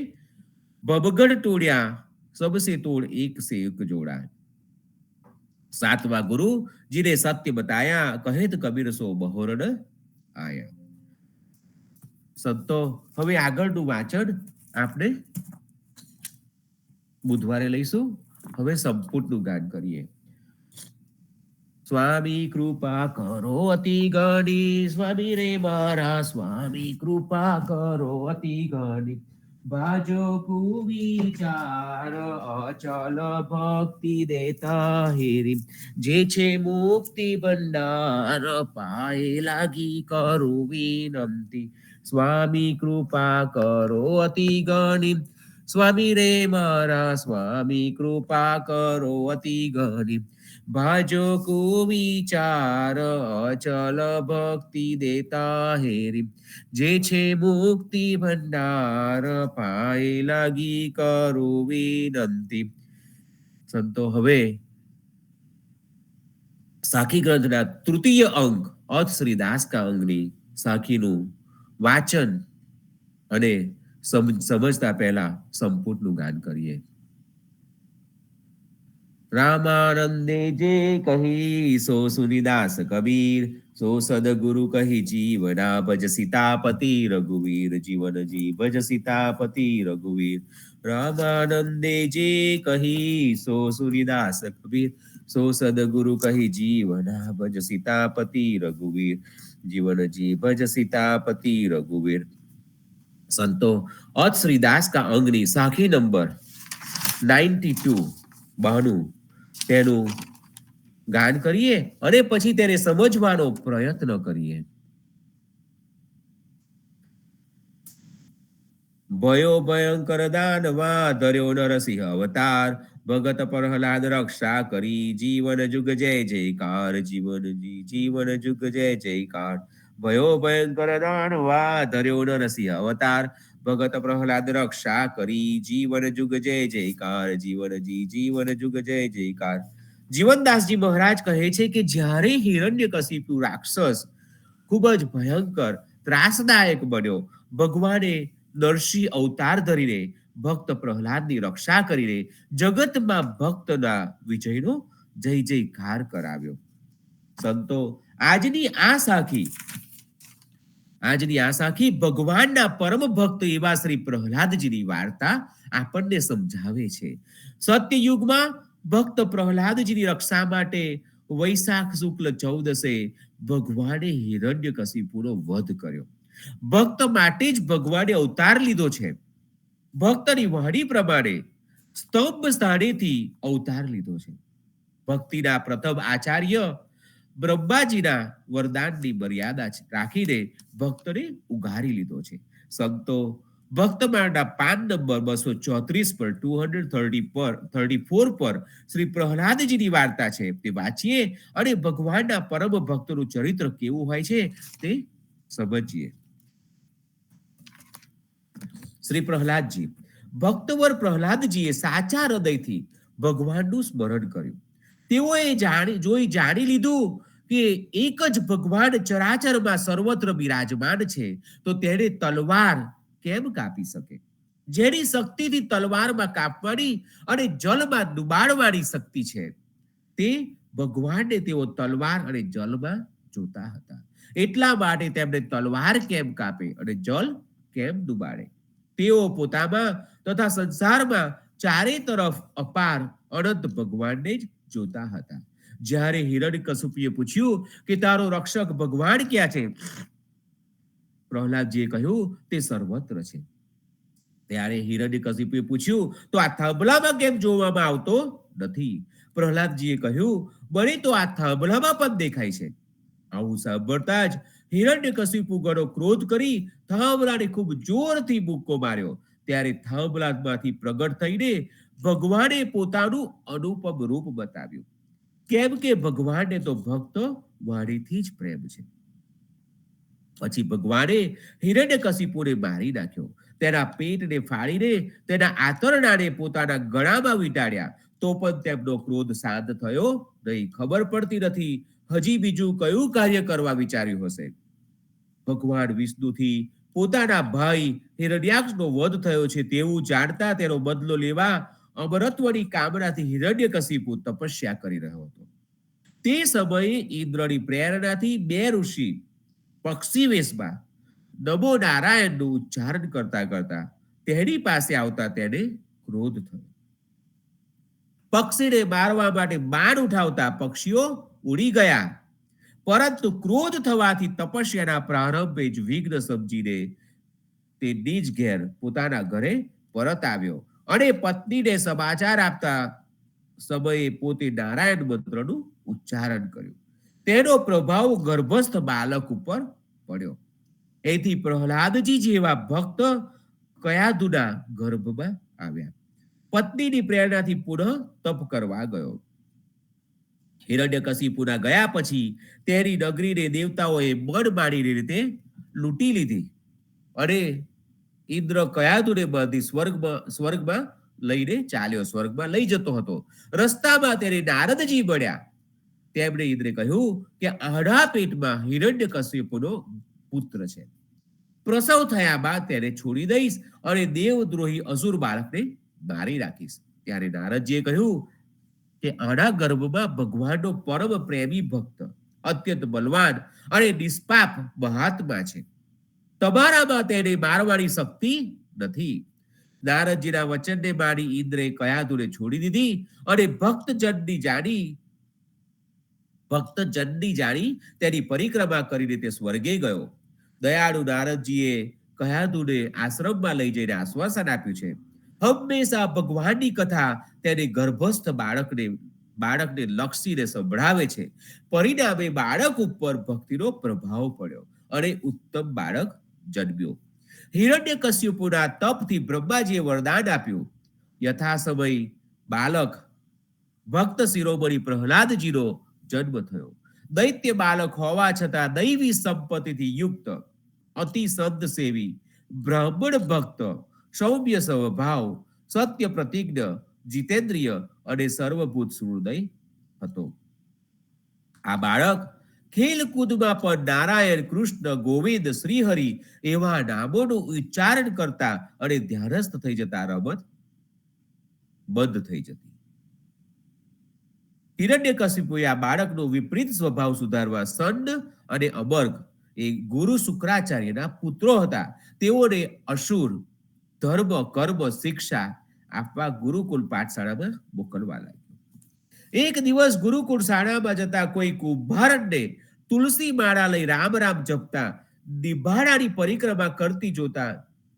बबगढ़ तोड़िया, सबसे तोड़ एक से एक जोड़ा. सातवा गुरु जी ने सत्य बताया, कहे तो कबीर सो बहोरन आया. संतो हवे આગળનું વાંચન આપણે બુધવારે લઈશું. હવે સંપૂર્ણનું ગાન કરીએ. સ્વામી કૃપા કરો અતિ ગણી, સ્વામી રે મારા સ્વામી કૃપા કરો અતિ ગણી. બાજો કુવિચાર અચલ ભક્તિ દેતા હેરી, જે છે મુક્તિ ભંડાર પાએ લાગી કરું વિનંતી. સ્વામી કૃપા કરો અતિ ગણી, स्वामी रे मारा स्वामी कृपा करो अति गणी. भाजो को विचार अचल भक्ति देता हेरी, जे छे मुक्ति भंडार पाए लागी करो विनंती. संतो हवे साखी ग्रंथना तृतीय अंक अथ श्री दास का अंगनी साखीनु वाचन अने समझता पहला संपूर्ण गान करिए. रामानंदे जे कही सो सुनिदास कबीर, सो सदगुरु कही जीवना भज सीतापति रघुवीर, जीवन जी भज सीतापति रघुवीर। रामानंदे जे कही सो सुनिदास कबीर, सो सदगुरु कही जीवना भज सीतापति रघुवीर, जीवन जी भज सीतापति रघुवीर। संतो अत श्रीदास का अंगनी साखी नंबर 92 બહાનું તેનું ગાન કરીએ અને પછી તેને સમજવાનો પ્રયત્ન કરીએ. ભયો ભયંકર દાનવા ધર્યો નરસિંહ અવતાર, ભગત પ્રહલાદ રક્ષા કરી જીવન જુગ જય જયકાર, જીવન જુગ જય જયકાર. ભયો ભયંકર દાનવા ધર્યો નરસિંહ અવતાર, ભગત પ્રહલાદ રક્ષા કરી જીવન જુગ જય જયકાર, જીવન જુગ જય જયકાર. જીવનદાસજી મહારાજ કહે છે કે જ્યારે હિરણ્યકશિપુ રાક્ષસ ખૂબ જ ભયંકર ત્રાસદાયક બન્યો, ભગવાને નરસિંહ અવતાર ધરીને ભક્ત પ્રહલાદની રક્ષા કરીને જગતમાં ભક્તના વિજયનો જય જયકાર કરાવ્યો. સંતો આજની આ સાખી ભગવાનના પરમ ભક્ત એવા શ્રી પ્રહલાદજીની વાર્તા આપણને સમજાવે છે. સત્યયુગમાં ભક્ત પ્રહલાદજીની રક્ષા માટે વૈશાખ શુક્લ 14 ભગવાને હિરણ્યકશિપુનો વધ કર્યો. ભક્ત માટે જ ભગવાને અવતાર લીધો છે. ભક્તની વાણી પ્રમાણે સ્તંભ સ્થાનેથી અવતાર લીધો છે. ભક્તિના પ્રથમ આચાર્ય બ્રહ્માજીના વરદાનની મર્યાદા રાખીને ભક્તને ઉગારી લીધો છે. સંતો ભક્તમાળના 5 નંબર 234 પર 234 પર શ્રી પ્રહલાદજીની વાર્તા છે તે વાંચીએ અને ભગવાનના પરમ ભક્તનું ચરિત્ર કેવું હોય છે તે સમજીએ. શ્રી પ્રહલાદજી ભક્તવર પ્રહલાદજીએ સાચા હૃદયથી ભગવાનનું સ્મરણ કર્યું. તેઓએ જાણી લીધું કે એક જ ભગવાન ચરાચરમાં સર્વત્ર બિરાજમાન છે, તો તેને તલવાર કેમ કાપી શકે? જેની શક્તિથી તલવારમાં કાપવાની અને જલમાં ડુબાડવાની શક્તિ છે, તે ભગવાનને તેઓ તલવાર અને જલમાં જોતા હતા. એટલા માટે તેમણે તલવાર કેમ કાપે અને જલ કેમ ડુબાડે? તેઓ પોતામાં તથા સંસારમાં ચારે તરફ અપાર અનંત ભગવાનને જ જોતા હતા. જ્યારે હિરણ્યકશિપુએ પૂછ્યું કે તારો રક્ષક ભગવાન ક્યાં છે, પ્રહલાદજીએ કહ્યું તે સર્વત્ર છે. ત્યારે હિરણ્યકશિપુએ પૂછ્યું તો આ થાંભલામાં કેમ જોવામાં આવતો નથી? પ્રહલાદજીએ કહ્યું મને તો આ થાંભલામાં પણ દેખાય છે. આવું સાંભળતા જ હિરણ્યકશિપુ ઘણો ક્રોધ કરી થાંભલાને ખૂબ જોરથી મુક્કો માર્યો. ત્યારે થાંભલામાંથી પ્રગટ થઈને ભગવાને પોતાનું અનુપમ રૂપ બતાવ્યું. કેમ કે ભગવાનને તો ભક્ત વાણીથી જ પ્રેમ છે. પછી ભગવાને હિરણ્યકશિપુને મારી નાખ્યો. તેના પેટને ફાડીને તેના આંતરડાને પોતાના ગળામાં વીંટાળ્યા. તો પણ તેમનો ક્રોધ શાંત થયો નહીં. ખબર પડતી નથી હજી બીજું કયું કાર્ય કરવા વિચાર્યું હશે. ભગવાન વિષ્ણુથી પોતાના ભાઈ હિરણ્યાક્ષનો વધ થયો છે તેવું જાણતા તેનો બદલો લેવા અમરત્વની કામનાથી હિરણ્યકશિપુ તપસ્યા કરી રહ્યો હતો. તે સમયે ઇન્દ્રની પ્રેરણાથી 2 ઋષિ પક્ષી વેશમાં નમો નારાયણનું ઉચ્ચારણ કરતા તેની પાસે આવતા તેને ક્રોધ થયો. પક્ષીને મારવા માટે બાણ ઉઠાવતા પક્ષીઓ ઉડી ગયા, પરંતુ ક્રોધ થવાથી તપસ્યાના પ્રારંભે જ વિઘ્ન સમજીને તે નિજ ઘેર પોતાના ઘરે પરત આવ્યો અને પત્નીને સમાચાર આપતા સમયે પોતે નારાયણ મંત્રનું ઉચ્ચારણ કર્યું. તેનો પ્રભાવ ગર્ભસ્થ બાળક ઉપર પડ્યો. એથી પ્રહલાદજી જેવા ભક્ત કયાધુના ગર્ભમાં આવ્યા. પત્નીની પ્રેરણાથી પુનઃ તપ કરવા ગયો. હિરણ્યકશિપુના ગયા પછી તેની નગરીને દેવતાઓએ મન માડીને રીતે લૂંટી લીધી અને ઇન્દ્ર કયાધુને બાંધી સ્વર્ગમાં લઈને ચાલ્યો, સ્વર્ગમાં લઈ જતો હતો. રસ્તામાં તેને નારદજી મળ્યા. તેમણે ઇન્દ્રે કહ્યું કે આડા પેટમાં હિરણ્યકશિપુનો પુત્ર છે. પ્રસવ થયા બાદ તેને છોડી દઈશ અને દેવદ્રોહી અસુર બાળકને મારી રાખીશ. ત્યારે નારદજીએ કહ્યું કે આના ગર્ભમાં ભગવાનનો પરમ પ્રેમી ભક્ત, અત્યંત બલવાન અને નિષ્પાપ મહાત્મા છે. તમારામાં તેને મારવાની શક્તિ નથી. નારદજીના વચનને માની ઇન્દ્રે કયાધુને છોડી દીધી અને ભક્તજનની જાણી તેની પરિક્રમા કરીને તે સ્વર્ગે ગયો. દયાળુ નારદજીએ કયાધુને આશ્રમમાં લઈ જઈને આશ્વાસન આપ્યું છે. હંમેશા ભગવાનની કથા તેને ગર્ભસ્થ બાળકને લક્ષીને સંભળાવે છે. પરિણામે બાળક ઉપર ભક્તિનો પ્રભાવ પડ્યો અને ઉત્તમ બાળક જન્મ્યો. હિરણ્યકશ્યપુના તપથી બ્રહ્માજીએ વરદાન આપ્યું. યથા સમય બાલક ભક્ત શિરોમણી પ્રહલાદજીનો જન્મ થયો. દૈત્ય બાલક હોવા છતાં દૈવી સંપત્તિથી યુક્ત, અતિ સંત સેવી, બ્રાહ્મણ ભક્ત, સૌમ્ય સ્વભાવ, સત્ય પ્રતિજ્ઞ, જીતેન્દ્રિય અને સર્વભૂત સુહૃદય હતો. આ બાળક ખેલકૂદમાં પણ નારાયણ, કૃષ્ણ, ગોવિંદ, શ્રીહરિ એવા નામોનું ઉચ્ચારણ કરતા અને ધ્યાનસ્થ થઈ જતા રમત બંધ થઈ જતી. હિરણ્યકશિપુએ આ બાળકનો વિપરીત સ્વભાવ સુધારવા સન્ન અને અમર્ગ એ ગુરુ શુક્રાચાર્યના પુત્રો હતા. તેઓને અસુર ધર્મ, કર્મ, શિક્ષા આપવા ગુરુકુલ પાઠશાળામાં મોકલવા લાગ્યો. એક દિવસ ગુરુકુળ શાળામાં જતા કોઈ કુંભારને તુલસી માળા લઈ રામ રામ જપતા નિભાડાની પરિક્રમા કરતી જોતા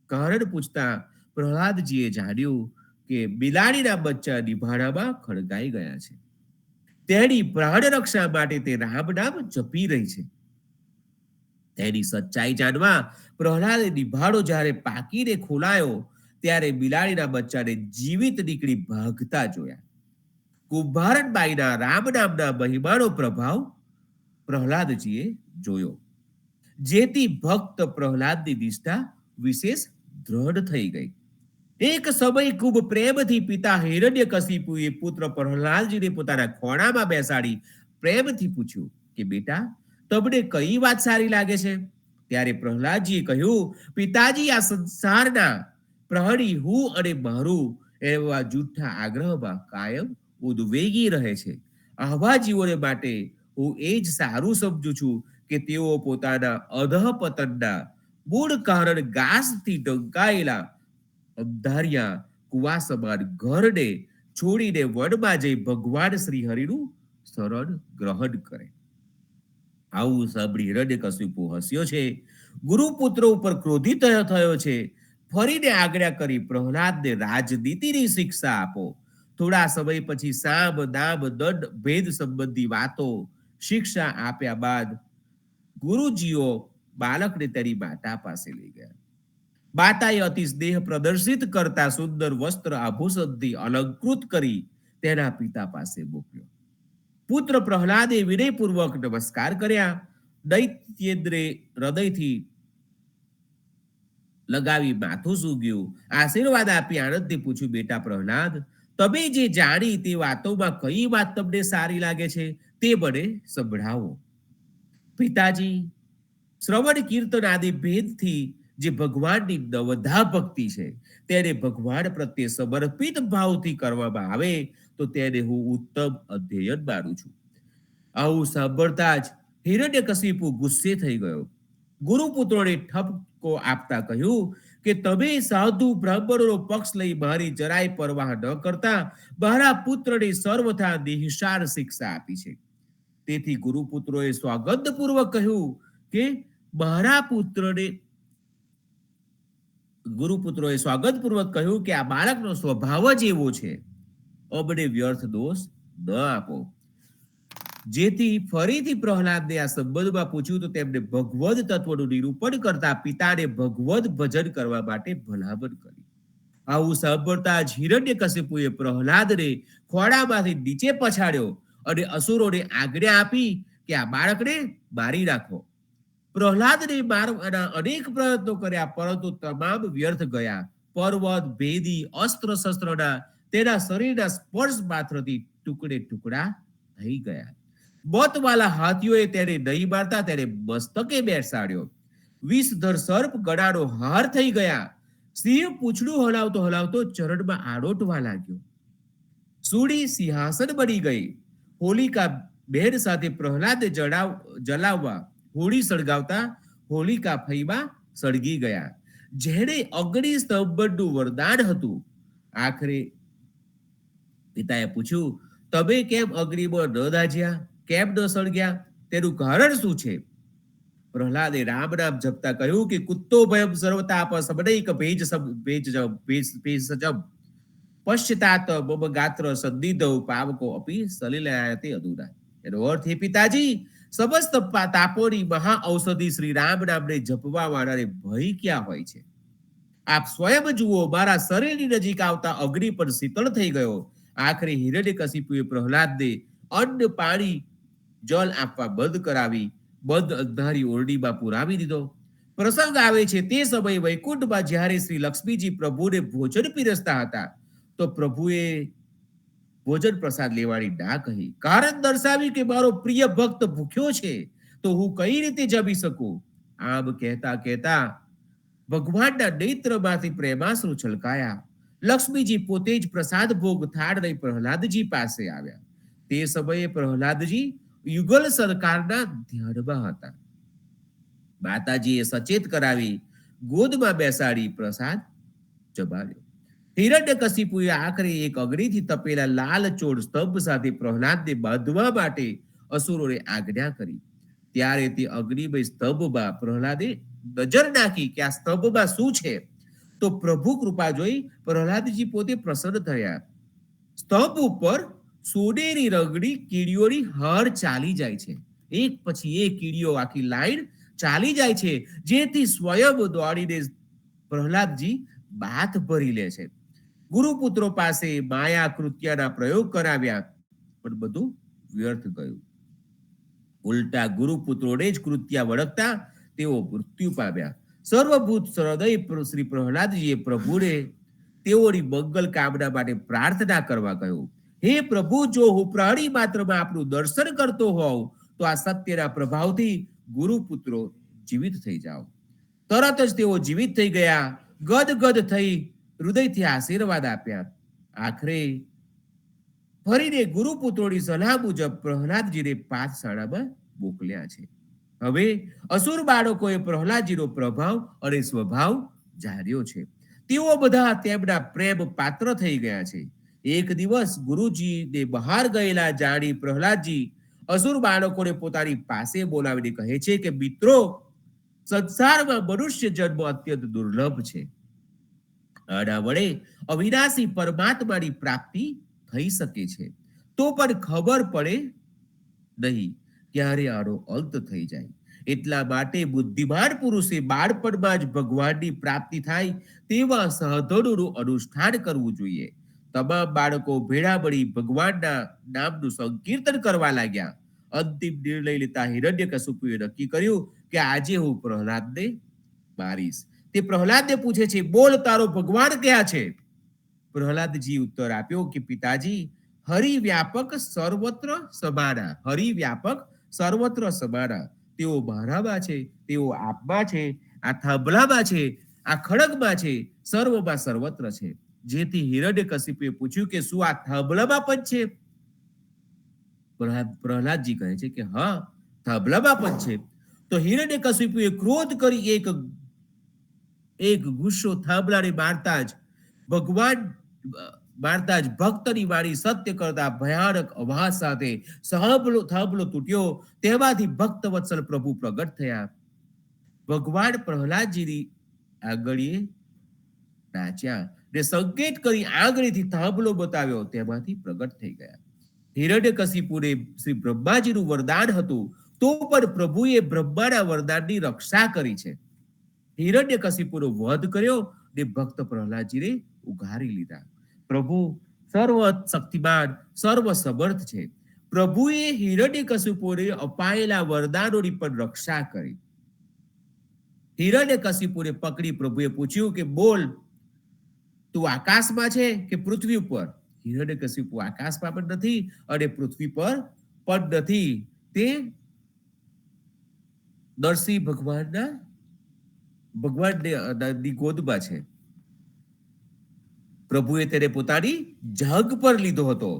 કારણ પૂછતા પ્રહલાદજીએ જાણ્યું કે બિલાડીના બચ્ચા નિભાડામાં ખડગાઈ ગયા છે. તેની પ્રાણ રક્ષા માટે તે રામ નામ જપી રહી છે. તેની સચ્ચાઈ જાણવા પ્રહલાદે નિભાડો જ્યારે પાકીને ખોલાયો ત્યારે બિલાડીના બચ્ચાને જીવિત નીકળી ભાગતા જોયા. કુંભારનબાઈના રામ નામના મહિમાનો પ્રભાવ પ્રહલાદજીએ જોયો, જેથી ભક્ત પ્રહલાદની નિષ્ઠા વિશેષ દ્રઢ થઈ ગઈ. એક સમય ખૂબ પ્રેમથી પિતા હિરણ્યકશિપુએ પુત્ર પ્રહલાદજીને પોતાના ખોળામાં બેસાડી પ્રેમથી પૂછ્યું કે બેટા, તમને કઈ વાત સારી લાગે છે? ત્યારે પ્રહલાદજીએ કહ્યું, પિતાજી, આ સંસારના પ્રાણી હું અને મારું એવા જૂઠા આગ્રહમાં કાયમ ઉદ્વેગી રહે છે. આવા જીવોને માટે હું એ જ સારું સમજુ છું કે તેઓ પોતાના અધઃપતનના મૂળ કારણ ગાસથી ઢંકાયેલા અંધારિયા કુવા સમાન ઘરને છોડીને વનમાં જઈ ભગવાન શ્રી હરિનું શરણ ગ્રહણ કરે. આવું સાંભળી હિરણ્યકશિપુ હસ્યો છે. ગુરુપુત્રો ઉપર ક્રોધિત થયો છે. ફરીને આજ્ઞા કરી પ્રહલાદને રાજનીતિની શિક્ષા આપો. થોડા સમય પછી સામ, દામ, દંડ, ભેદ સંબંધી વાતો શિક્ષા આપ્યા બાદ ગુરુજીઓ બાળકને તેની માતા પાસે લઈ ગયા. માતાએ અતિ સ્નેહ પ્રદર્શિત કરતા સુંદર વસ્ત્ર આભૂષણથી અલંકૃત કરી તેના પિતા પાસે મોકલ્યો. પુત્ર પ્રહલાદે વિનયપૂર્વક નમસ્કાર કર્યા. દૈત્યેન્દ્રે હૃદયથી લગાવી માથું સૂગ્યું. આશીર્વાદ આપી આનંદથી પૂછ્યું, બેટા પ્રહલાદ, તમે જે જાણી તે વાતોમાં કઈ વાત તમને સારી લાગે છે તે મને સંભળાવો. પિતાજી, શ્રવણ કીર્તન આદિ ભેદથી જે ભગવાનની નવધા ભક્તિ છે તેને ભગવાન પ્રત્યે સમર્પિત ભાવથી કરવામાં આવે તો તેને હું ઉત્તમ અધ્યયન માનું છું. આવું સાંભળતા જ હિરણ્યકશિપુ ગુસ્સે થઈ ગયો. ગુરુપુત્રોને ઠપકો આપતા કહ્યું કે તમે સાધુ બ્રાહ્મણોનો પક્ષ લઈ મારી જરાય પરવાહ ન કરતા મારા પુત્રને સર્વથા નિહિસાર શિક્ષા આપી છે. તેથી ગુરુપુત્રોએ સ્વાગતપૂર્વક કહ્યું કે આ બાળકનો સ્વભાવ જ એવો છે, અમને વ્યર્થ દોષ ન આપો. જેથી ફરીથી પ્રહલાદને આ સંબંધમાં પૂછ્યું તો તેમને ભગવદ તત્વનું નિરૂપણ કરતા પિતાને ભગવદ ભજન કરવા માટે ભલામણ કરી. આવું સાંભળતા જ હિરણ્યકશિપુએ પ્રહલાદને ખોળામાંથી નીચે પછાડ્યો અને અસુરોને આજ્ઞા આપી કે આ બાળકને મારી નાખો. પ્રહલાદને મારવાના અનેક પ્રયત્નો કર્યા, પરંતુ તમામ વ્યર્થ ગયા. પર્વત ભેદી અસ્ત્ર શસ્ત્રના તેના શરીરના સ્પર્શ માત્રથી ટુકડે ટુકડા થઈ ગયા. મોતવાલા હાથીઓએ તેને નહીં મારતા તેને મસ્તકે બેસાડ્યો. વિષધર સર્પ ગળાનો હાર થઈ ગયા. સિંહ પૂંછડું હલાવતો હલાવતો ચરણમાં આડોટવા લાગ્યો. सूड़ी सिंहासन बनी गई। होलिका બેન સાથે પ્રહલાદે જલાવવા હોળી સળગાવતા હોલિકા ફઈમાં સળગી ગયા. જેણે અગ્નિ સ્તંભનું વરદાન હતું. આખરે પિતાએ પૂછ્યું, તમે કેમ અગ્નિમાં ન દાઝ્યા, કેમ ન સળગ્યા, તેનું કારણ શું છે? પ્રહલાદે રામ નામ જપતા કહ્યું કે કુત્તો ભયમ સર્વતાપ સમનૈક ભેજ સજમ પશ્ચાત મમ ગાત્ર સંદિધૌ પાવકો અપી સલિલાયતે અધુરા. એનો અર્થ, હે પિતાજી, સમસ્ત તાપોની મહા ઔષધિ શ્રી રામ નામને જપવા વાળાને ભય ક્યાં હોય છે? આપ સ્વયં જુઓ, મારા શરીરની નજીક આવતા અગ્નિ પણ શીતળ થઈ ગયો. આખરે હિરણ્યકશિપુએ પ્રહલાદને અન્ન, પાણી, જલ આપવા બંધ કરાવી બંધ અંધારી ઓરડીમાં પુરાવી દીધો. પ્રસંગ આવે છે તે સમયે વૈકુંઠમાં જ્યારે શ્રી લક્ષ્મીજી પ્રભુને ભોજન પીરસતા હતા તો પ્રભુએ ભોજન પ્રસાદ લેવાની ના કહી. કારણ દર્શાવ્યું કે મારો પ્રિય ભક્ત ભૂખ્યો છે તો હું કઈ રીતે જમી શકું? આમ કહેતા કહેતા ભગવાનના નેત્રમાંથી પ્રેમાશ્રુ છલકાયા. લક્ષ્મીજી પોતે જ પ્રસાદ ભોગ થાળ લઈ પ્રહલાદજી પાસે આવ્યા. તે સમયે પ્રહલાદજી યુગલ સરકારના ધ્યાનમાં હતા. માતાજીએ સચેત કરાવી ગોદમાં બેસાડી પ્રસાદ જમાડ્યો. હિરણ્યકશિપુએ આખરે એક અગ્નિથી તપેલા લાલ ચોળ સ્તંભ સાથે પ્રહલાદને બાંધવા માટે અસુરોને આજ્ઞા કરી. ત્યારે તે અગ્નિમય સ્તંભમાં પ્રહલાદે નજર નાખી કે આ સ્તંભમાં શું છે, તો પ્રભુ કૃપા જોઈ પ્રહલાદજી પોતે પ્રસન્ન થયા. સ્તંભ ઉપર સોનેરી રંગની કીડીઓની હાર ચાલી જાય છે. એક પછી એક કીડીઓ આખી લાઈન ચાલી જાય છે, જેથી સ્વયં દોડીને પ્રહલાદજી બાથ ભરી લે છે. ગુરુપુત્રો પાસે માયા કૃત્યના પ્રયોગ કરાવ્યા પણ બધું વ્યર્થ ગયું. ઉલટા ગુરુપુત્રોને જ કૃત્ય વળગતા તેઓ મૃત્યુ પામ્યા. સર્વભૂત હૃદય શ્રી પ્રહલાદજીએ પ્રભુને તેઓની મંગલ કામના માટે પ્રાર્થના કરવા કહ્યું. હે પ્રભુ, જો હું પ્રાણી માત્રમાં આપનું દર્શન કરતો હોઉં તો આ સત્યના પ્રભાવથી ગુરુપુત્રો જીવિત થઈ જાઓ. તરત જ તેઓ જીવિત થઈ ગયા. ગદગદ થઈ હૃદયથી આશીર્વાદ આપ્યા. આખરે ફરીને ગુરુપુત્રોની સલાહ મુજબ પ્રહલાદજીને પાઠશાળામાં મોકલ્યા છે. હવે અસુર બાળકોએ પ્રહલાદજીનો પ્રભાવ અને સ્વભાવ જાણ્યો છે. તેઓ બધા તેમના પ્રેમ પાત્ર થઈ ગયા છે. એક દિવસ ગુરુજીને બહાર ગયેલા જાણી પ્રહલાદજી અસુર બાળકોને પોતાની પાસે બોલાવીને કહે છે કે મિત્રો, સંસારમાં મનુષ્ય જન્મ અત્યંત દુર્લભ છે. આના વડે અવિનાશી પરમાત્માની પ્રાપ્તિ થઈ શકે છે, તો પણ ખબર પડે નહીં ક્યારે આનો અંત થઈ જાય. એટલા માટે બુદ્ધિમાન પુરુષે બાળપણમાં જ ભગવાનની પ્રાપ્તિ થાય તેવા સાધનોનું અનુષ્ઠાન કરવું જોઈએ. તમામ બાળકો ભેળા મળી ભગવાનના નામનું સંકીર્તન કરવા લાગ્યા. અંતિમ નિર્ણય લેતા હિરણ્યકશિપુએ નક્કી કર્યું કે આજે હું પ્રહલાદને મારીશ. તે પ્રહલાદને પૂછે છે, બોલ, તારો ભગવાન ક્યાં છે? પ્રહલાદજી ઉત્તર આપ્યો કે પિતાજી, હરિવ્યાપક સર્વત્ર સમાના, હરિવ્યાપક સર્વત્ર સમાના. તેઓ મારામાં છે, તેઓ આપમાં છે, આ થાંભલામાં છે, આ ખડગમાં છે, સર્વમાં સર્વત્ર છે. જેથી હિરણ્યકશિપુએ પૂછ્યું કે શું આ થાંભલામાં પણ છે? પ્રહલાદજી કહે છે કે હા, થાંભલામાં પણ છે. તો હિરણ્યકશિપુએ ક્રોધ કરી એક ગુસ્સો થાંભલાને મારતા જ ભક્તની વાણી સત્ય કરતા ભયાનક અવાજ સાથે થાંભલો તૂટ્યો. તેમાંથી ભક્ત વત્સલ પ્રભુ પ્રગટ થયા. ભગવાન પ્રહલાદજીની આંગળીએ નાચ્યા ને સંકેત કરી આંગળીથી થાંભલો બતાવ્યો. તેમાંથી પ્રગટ થઈ ગયા. હિરણ્યકશિપુને શ્રી બ્રહ્માજીનું વરદાન હતું, તો પણ પ્રભુએ બ્રહ્માના વરદાનની રક્ષા કરી છે. હિરણ્યકશિપુનો વધ કર્યો ને ભક્ત પ્રહલાદજીને ઉગારી લીધા. પ્રભુ સર્વ શક્તિમાન, સર્વ સમર્થ છે. પ્રભુએ હિરણ્યકશિપુને અપાયેલા વરદાનોની પણ રક્ષા કરી. હિરણ્યકશિપુને પકડી પ્રભુએ પૂછ્યું કે બોલ, તું આકાશમાં છે કે પૃથ્વી ઉપર? હિરણ્યકશિપુ આકાશમાં પણ નથી અને પૃથ્વી પર પણ નથી. તે નરસિંહ ભગવાનની ગોદમાં છે. પ્રભુએ તેને પોતાની જગ પર લીધો હતો.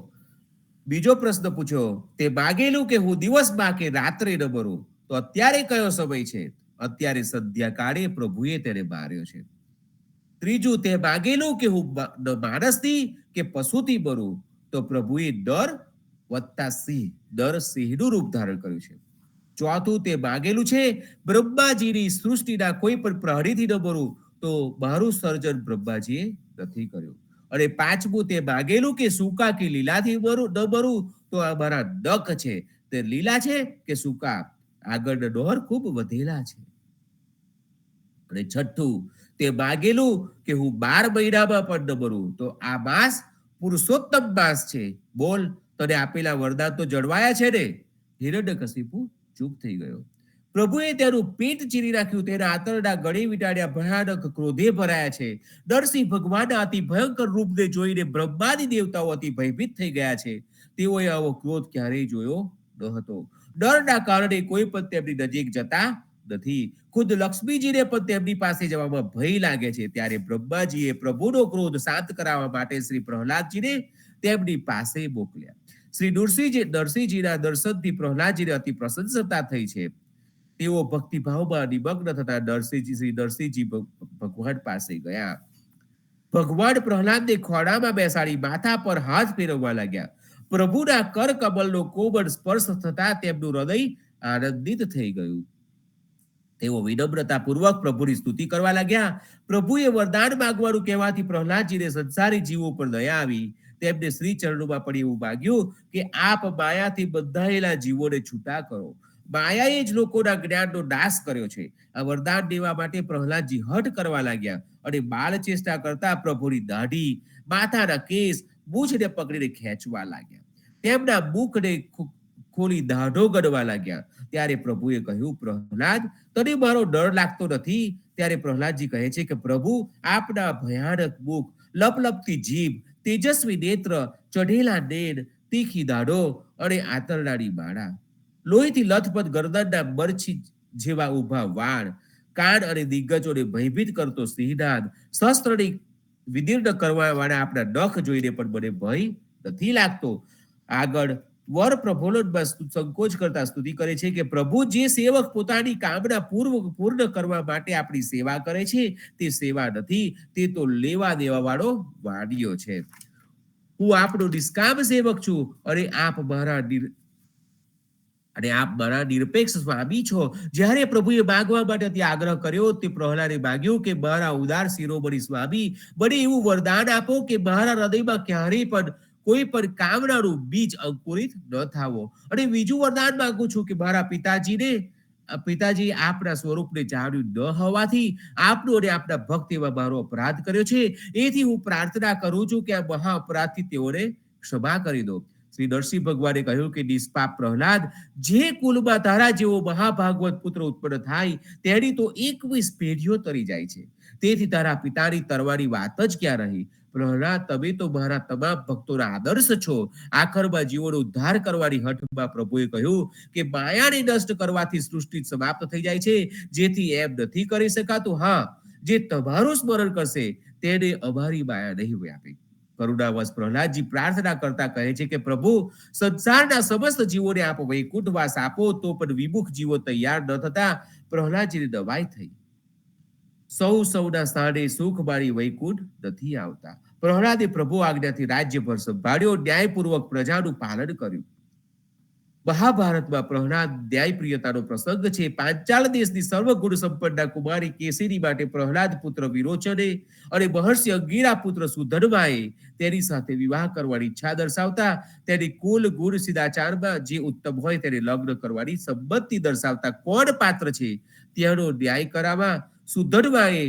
બીજો પ્રશ્ન પૂછ્યો, તે માગેલું કે હું દિવસમાં કે રાત્રે ન મરું? તો અત્યારે કયો સમય છે? અત્યારે સંધ્યાકાળે પ્રભુએ તેને માર્યો છે. ત્રીજું, તે માગેલું કે હું માણસથી કે પશુથી મરું? તો પ્રભુએ નર વત્તા સિંહ, નર સિંહનું રૂપ ધારણ કર્યું છે. ચોથું, તે માગેલું છે બ્રહ્માજીની સૃષ્ટિના કોઈ પણ પ્રાણીથી ન મરું? તો મારું સર્જન બ્રહ્માજીએ નથી કર્યું. અને પાંચમું, તે માગેલું કે સૂકા કે લીલાથી ન મરું? તો આ મારા નખ છે, તે લીલા છે કે સૂકા? આગળના ડોર ખૂબ વધેલા છે. અને છઠ્ઠું, તે માગેલું કે હું 12 મહિનામાં પણ ન મરું? તો આ માસ પુરુષોત્તમ માસ છે. બોલ, તને આપેલા વરદાન તો જળવાયા છે ને? હિરણ્યકશિપુ ચૂપ થઈ ગયો. પ્રભુએ તેનું પેટ ચીરી નાખ્યું, તેના આંતરડા ગળી વીંટાળ્યા, ભયાનક ક્રોધે ભરાયા છે. નરસિંહ ભગવાનના અતિ ભયંકર રૂપને જોઈને બ્રહ્માદિ દેવતાઓ અતિ ભયભીત થઈ ગયા છે. તેઓએ આવો ક્રોધ ક્યારેય જોયો ન હતો. ડરના કારણે કોઈ પણ તેમની નજીક જતા નથી. ખુદ લક્ષ્મીજીને પણ તેમની પાસે જવામાં ભય લાગે છે. ત્યારે બ્રહ્માજીએ પ્રભુનો ક્રોધ શાંત કરાવવા માટે શ્રી પ્રહલાદજીને તેમની પાસે મોકલ્યા. શ્રી નરસિંહજીના દર્શનથી પ્રહલાદજીને અતિ પ્રસન્નતા થઈ છે. તેઓ ભક્તિભાવમાં નિમગ્ન થતા શ્રી નરસિંહજી ભગવાન પાસે ગયા. ભગવાન પ્રહલાદને ખોળામાં બેસાડી માથા પર હાથ ફેરવવા લાગ્યા. પ્રભુના કર કમલનો કોમળ સ્પર્શ થતા તેમનું હૃદય આનંદિત થઈ ગયું. તેઓ વિનમ્રતાપૂર્વક પ્રભુની સ્તુતિ કરવા લાગ્યા. પ્રભુએ વરદાન માંગવાનું કહેવાથી પ્રહલાદજીને સંસારી જીવો પર દયા આવી. તેમને શ્રી ચરણોમાં પડી એવું માગ્યું કે આપ માયાથી બંધાયેલા જીવોને છૂટા કરો. માયાએ જ લોકોના જ્ઞાનનો નાશ કર્યો છે. આ વરદાન દેવા માટે પ્રહલાદજી હઠ કરવા લાગ્યા અને બાળ ચેષ્ટા કરતા પ્રભુની દાઢી, માથાના કેસ, મૂછને પકડીને ખેંચવા લાગ્યા. તેમના મુખને ખોલી દાઢો ગણવા લાગ્યા. ત્યારે પ્રભુએ કહ્યું, પ્રહલાદ, તને મારો ડર લાગતો નથી? ત્યારે પ્રહલાદજી કહે છે કે પ્રભુ, આપના ભયાનક મુખ, લપલપતી જીભ, તેજસ્વી નેત્ર, ચઢેલા નેન, તીખી દાઢો અને આંતરડાની માળા, લોહીથી લથપથ ગરદનના મરછી જેવા ઊભા વાળ, કાન અને દિગ્ગજોને ભયભીત કરતો સિંહનાદ, શસ્ત્રની વિદીર્ણ કરવા વાળા આપના નખ જોઈને પણ મને ભય નથી લાગતો. આગળ વર પ્રભોલનમાં સંકોચ કરતા સ્તુતિ કરે છે કે પ્રભુ, જે સેવક પોતાની કામના પૂર્ણ કરવા માટે આપણી સેવા કરે છે તે સેવા નથી, તે તો લેવા દેવા વાળો વાડિયો છે. હું આપનો નિષ્કામ સેવક છું અને આપ મારા નિરપેક્ષ સ્વામી છો. જ્યારે પ્રભુએ માગવા માટે ત્યાં આગ્રહ કર્યો તે પ્રહલાદે માગ્યું કે મારા ઉદાર શિરોમણી સ્વામી, મને એવું વરદાન આપો કે મારા હૃદયમાં ક્યારેય પણ કોઈ પણ કામનાનું બીજ અંકુરિત ન થાવો. અને બીજું વરદાન માંગુ છું કે મારા પિતાજી આપના સ્વરૂપને જાણ્યું ન હોવાથી આપનો અને આપના ભક્ત એવા મારો અપરાધ કર્યો છે. એથી હું પ્રાર્થના કરું છું કે આ મહા અપરાધથી તેઓને ક્ષમા કરી દો. શ્રી નરસિંહ ભગવાને કહ્યું કે નિષ્પાપ પ્રહલાદ, જે કુલમાં તારા જેવો મહાભાગવત પુત્ર ઉત્પન્ન થાય તેની તો 21 પેઢીઓ તરી જાય છે. તેથી તારા પિતાની તરવાની વાત જ ક્યાં રહી? પ્રહલાદ, તમે તો મારા તમામ ભક્તોના આદર્શ છો. આખરમાં જીવોનો ઉદ્ધાર કરવાની હઠમાં પ્રભુએ કહ્યું કે માયાને નષ્ટ કરવાથી સૃષ્ટિ સમાપ્ત થઈ જાય છે, જેથી એમ નથી કરી શકાતું. હા, જે તમારું સ્મરણ કરશે તેને અમારી માયા નહીં વ્યાપે. કરુણાવશ પ્રહલાદજી પ્રાર્થના કરતા કહે છે કે પ્રભુ, સંસારના સમસ્ત જીવોને આપ વૈકુંઠવાસ આપો. તો પણ વિમુખ જીવો તૈયાર ન થતા પ્રહલાદજીની દવાઈ થઈ. સૌના સ્થાને સુખ મારી વૈકુંઠ નથી આવતા. પ્રહલાદે પ્રભુ આજ્ઞાથી રાજ્યભર સંભાળ્યો, ન્યાયપૂર્વક પ્રજાનું પાલન કર્યું. મહાભારતમાં પ્રહલાદ ન્યાયપ્રિયતાનો પ્રસંગ છે. પાંચાલ દેશની સર્વગુણ સંપન્ના કુમારી કેસરી માટે પ્રહલાદ પુત્ર વિરોચને અને મહર્ષિ અંગીરા પુત્ર સુધન્વાએ તેની સાથે વિવાહ કરવાની ઈચ્છા દર્શાવતા તેની કુલ ગુણ સિદાચારમાં જે ઉત્તમ હોય તેને લગ્ન કરવાની સંમતિ દર્શાવતા કોણ પાત્ર છે તેનો ન્યાય કરાવવા સુધન્વાએ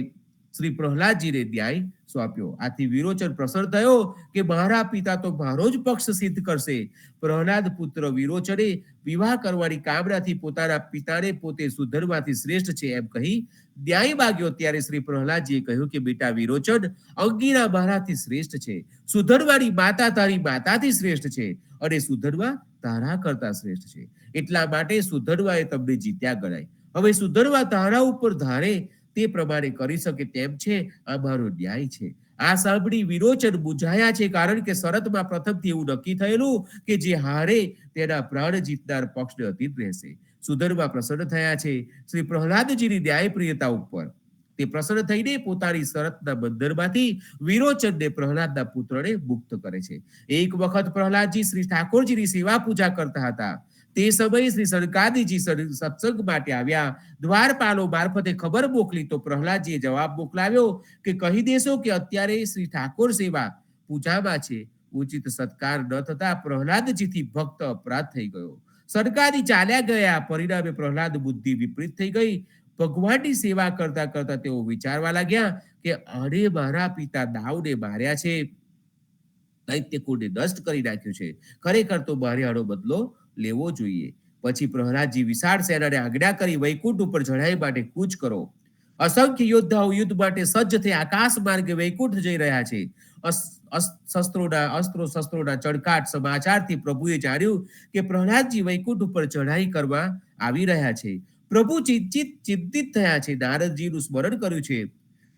શ્રી પ્રહલાદજીને ન્યાય સોંપ્યો. આથી વિરોચન પ્રસન્ન થયો કે મારા પિતા તો મારો જ પક્ષ સિદ્ધ કરશે. પ્રહલાદ પુત્ર વિરોચને વિવાહ કરવાની કામનાથી પોતાના પિતાને પોતે સુધન્વાથી શ્રેષ્ઠ છે એમ કહી ન્યાય માગ્યો. ત્યારે શ્રી પ્રહલાદજીએ કહ્યું કે બેટા વિરોચન, અંગીરા મારાથી શ્રેષ્ઠ છે, સુધન્વાની માતા તારી માતાથી શ્રેષ્ઠ છે અને સુધન્વા તારા કરતા શ્રેષ્ઠ છે. એટલા માટે સુધન્વાએ તમને જીત્યા ગણાય. હવે સુધન્વા તારા ઉપર ધારે તે પ્રમાણે કરી શકે તેમ છે. આ મારો ન્યાય છે. આ સાંભળી વિરોચન બુઝાયા છે, કારણ કે શરતમાં પ્રથમથી એવું નક્કી થયેલું કે જે હારે તેના પ્રાણ જીતનાર પક્ષને અધીન રહેશે. સુધર્મા પ્રસન્ન થયા છે શ્રી પ્રહલાદજીની ન્યાયપ્રિયતા ઉપર. તે પ્રસન્ન થઈને પોતાની શરતના બંધનમાંથી વિરોચનને પ્રહલાદના પુત્રને મુક્ત કરે છે. એક વખત પ્રહલાદજી શ્રી ઠાકોરજીની સેવા પૂજા કરતા હતા. તે સમયે શ્રી સનકાદિજી સત્સંગ માટે આવ્યા. દ્વારપાલો મારફતે ખબર મોકલી તો પ્રહલાદજીએ જવાબ મોકલાવ્યો કે કહી દેશો કે અત્યારે શ્રી ઠાકોર સેવા પૂજામાં છે. ઉચિત સત્કાર ન થતા પ્રહલાદજીથી ભક્ત અપરાધ થઈ ગયો. સનકાદી ચાલ્યા ગયા. પરિણામે પ્રહલાદ બુદ્ધિ વિપરીત થઈ ગઈ. ભગવાનની સેવા કરતા કરતા તેઓ વિચારવા લાગ્યા કે અરે મારા પિતા દાઉદે માર્યા છે, દૈત્ય કુળને નષ્ટ કરી નાખ્યું છે, ખરેખર તો મારે આનો બદલો લેવો જોઈએ. પછી પ્રહલાદજી વિશાળ સેનાને આજ્ઞા કરી વૈકુંઠ ઉપર ચઢાઈ માટે કૂચ કરો. અસંખ્ય યોદ્ધાઓ યુદ્ધ માટે સજ્જ થઈ આકાશ માર્ગે વૈકુંઠ જઈ રહ્યા છે. અસ્ત્રો શસ્ત્રોના ચળકાટ સમાચારથી પ્રભુએ જાણ્યું કે પ્રહલાદજી વૈકુંઠ ઉપર ચઢાઈ કરવા આવી રહ્યા છે. પ્રભુ ચિંતિત થયા છે. નારદજીનું સ્મરણ કર્યું છે.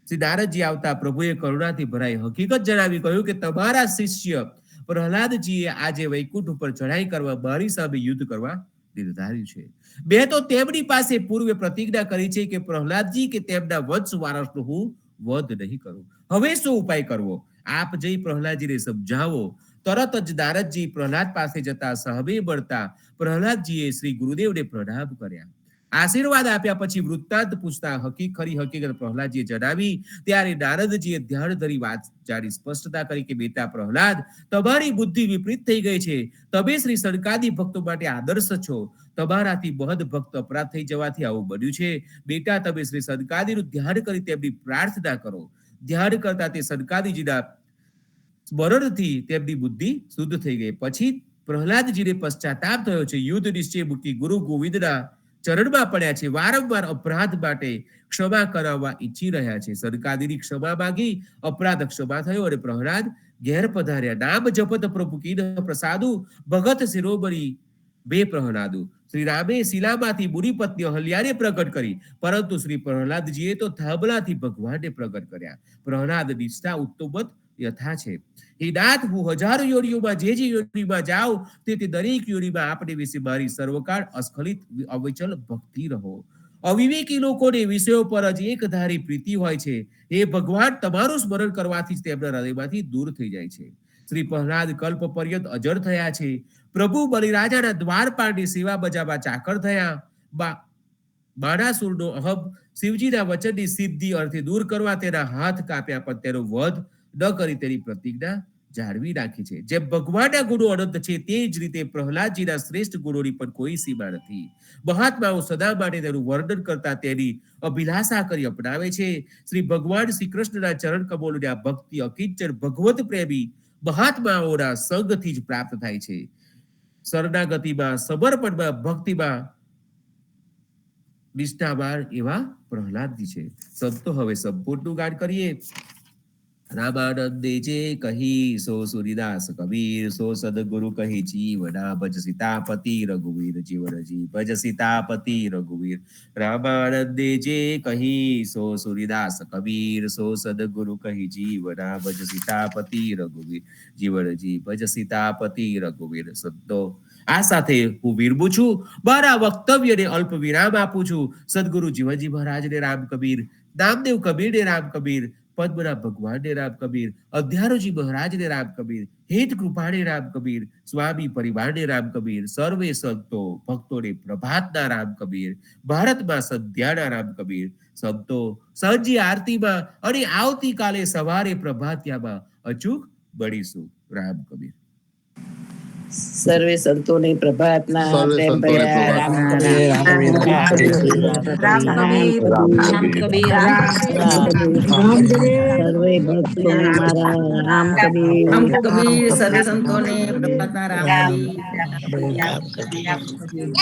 શ્રી નારદજી આવતા પ્રભુએ કરુણાથી ભરાઈ હકીકત જણાવી, કહ્યું કે તમારા શિષ્ય પ્રહલાદજીએ આજે વૈકુંઠ ઉપર ચઢાઈ કરવા મારી સામે યુદ્ધ કરવા નિર્ધાર્યું છે. મેં તો તેમની પાસે પૂર્વે પ્રતિજ્ઞા કરી છે કે પ્રહલાદજી કે તેમના વંશ વારસનો હું વધ નહીં કરું. હવે શું ઉપાય કરવો? આપ જઈ પ્રહલાદજીને સમજાવો. તરત જ નારદજી પ્રહલાદ પાસે જતા સામે મળતા પ્રહલાદજીએ શ્રી ગુરુદેવને પ્રણામ કર્યા. આશીર્વાદ આપ્યા પછી વૃત્તાંત પૂછતા ખરી હકીકત પ્રહલાદજીએ જણાવી. ત્યારે નારદજીએ ધ્યાન ધરી વાત જાણી સ્પષ્ટતા કરી કે બેટા પ્રહલાદ, તમારી બુદ્ધિ વિપરીત થઈ ગઈ છે. તમે શ્રી સનકાદી ભક્તો માટે આદર્શ છો. તમારાથી બહદ ભક્ત અપરાધ થઈ જવાથી આવું બન્યું છે. બેટા, તમે શ્રી સનકાદીનું ધ્યાન કરી તેમની પ્રાર્થના કરો. ધ્યાન કરતા તે સનકાદીજીના સ્મરણથી તેમની બુદ્ધિ શુદ્ધ થઈ ગઈ. પછી પ્રહલાદજીને પશ્ચાતાપ થયો છે. યુદ્ધ નિશ્ચય મૂકી ગુરુ ગોવિંદના ચરણમાં પડ્યા છે. વારંવાર અપરાધ માટે ક્ષમા કરાવવા ઈચ્છી રહ્યા છે. સનકાદીની ક્ષમા માંગી અપરાધ ક્ષમા થયો અને પ્રહલાદ ઘેર પધાર્યા. નામ જપત પ્રભુ કીન પ્રસાદુ, ભગત શિરોમણી બે પ્રહલાદુ. શ્રી રામે શિલામાંથી મુનિપત્ની અહલ્યાને પ્રગટ કરી, પરંતુ શ્રી પ્રહલાદજીએ તો થાંભલાથી ભગવાનને પ્રગટ કર્યા. પ્રહલાદ નિષ્ઠા ઉત્તમત યથા છે. હે નાથ, હું હજારો યોનિઓમાં જે યોનિમાં જાઉં તે દરેક યોનિમાં આપને વિશે મારી સર્વકાળ અસ્ખલિત અવિચલ ભક્તિ રહો. અવિવેકી લોકોને વિષયો પર જ એક ધારી પ્રીતિ હોય છે. એ ભગવાન તમારું સ્મરણ કરવાથી જ તેમના હૃદયમાંથી દૂર થઈ જાય છે. શ્રી પ્રહલાદ કલ્પ પર્યંત અજર થયા છે. પ્રભુ બલિરાજાના દ્વારપાળની સેવા બજાવવા ચાકર થયા. બાણાસુરનો અહમ શિવજીના વચનની સિદ્ધિ અર્થે દૂર કરવા તેના હાથ કાપ્યા, પણ તેનો વધ ન કરી તેની પ્રતિજ્ઞા જાળવી રાખી છે. જેમ ભગવાનના ગુણો અનંત છે તે જ રીતે પ્રહલાદજીના શ્રેષ્ઠ ગુણોની પણ કોઈ સીમા નથી. મહાત્માઓ સદા માટે તેનું વર્ણન કરતા તેની અભિલાષા કરી અપનાવે છે. શ્રી ભગવાન શ્રી કૃષ્ણના ચરણ કમળોની આ ભક્તિ અકિંચન ભગવત પ્રેમી મહાત્માઓના સંગથી જ પ્રાપ્ત થાય છે. શરણાગતિમાં, સમર્પણમાં, ભક્તિમાં નિષ્ઠાવાન એવા પ્રહલાદજી છે. સંતો હવે સંપૂર્ણ ગાન કરીએ. રામાનંદે જે કહી સો સૂરીદાસ કબીર, સો સદગુરુ કહી જીવના, ભજ સીતાપતિ રઘુવીર જીવનજી, ભજ સીતાપતિ રઘુવીર. રામાનંદે જે કહી સો સૂરીદાસ કબીર, સો સદગુરુ કહી જીવના, ભજ સીતાપતિ રઘુવીર જીવનજી, ભજ સીતાપતિ રઘુવીર. સંતો, આ સાથે હું વિરમું છું. મારા વક્તવ્યને અલ્પ વિરામ આપું છું. સદગુરુ જીવનજી મહારાજને રામ કબીર, નામદેવ કબીરને રામ કબીર, પદ્મના ભગવાનને રામ કબીર, અધ્યારોજી મહારાજને રામ કબીર, હેત કૃપાને રામ કબીર, સ્વામી પરિવારને રામ કબીર, સર્વે સંતો ભક્તોને પ્રભાતના રામ કબીર, ભારતમાં સંધ્યાના રામ કબીર. સંતો, સાંજે આરતીમાં અને આવતીકાલે સવારે પ્રભાતિયામાં અચૂક મળીશું. રામ કબીર. સર્વે સંતોને પ્રભાતના પ્રેમ ભર્યા રામ સર્વે ભક્તોને મારા રામ કબીર, સર્વે સંતોને પ્રભાતના રામ કબીર. રામ કબીર.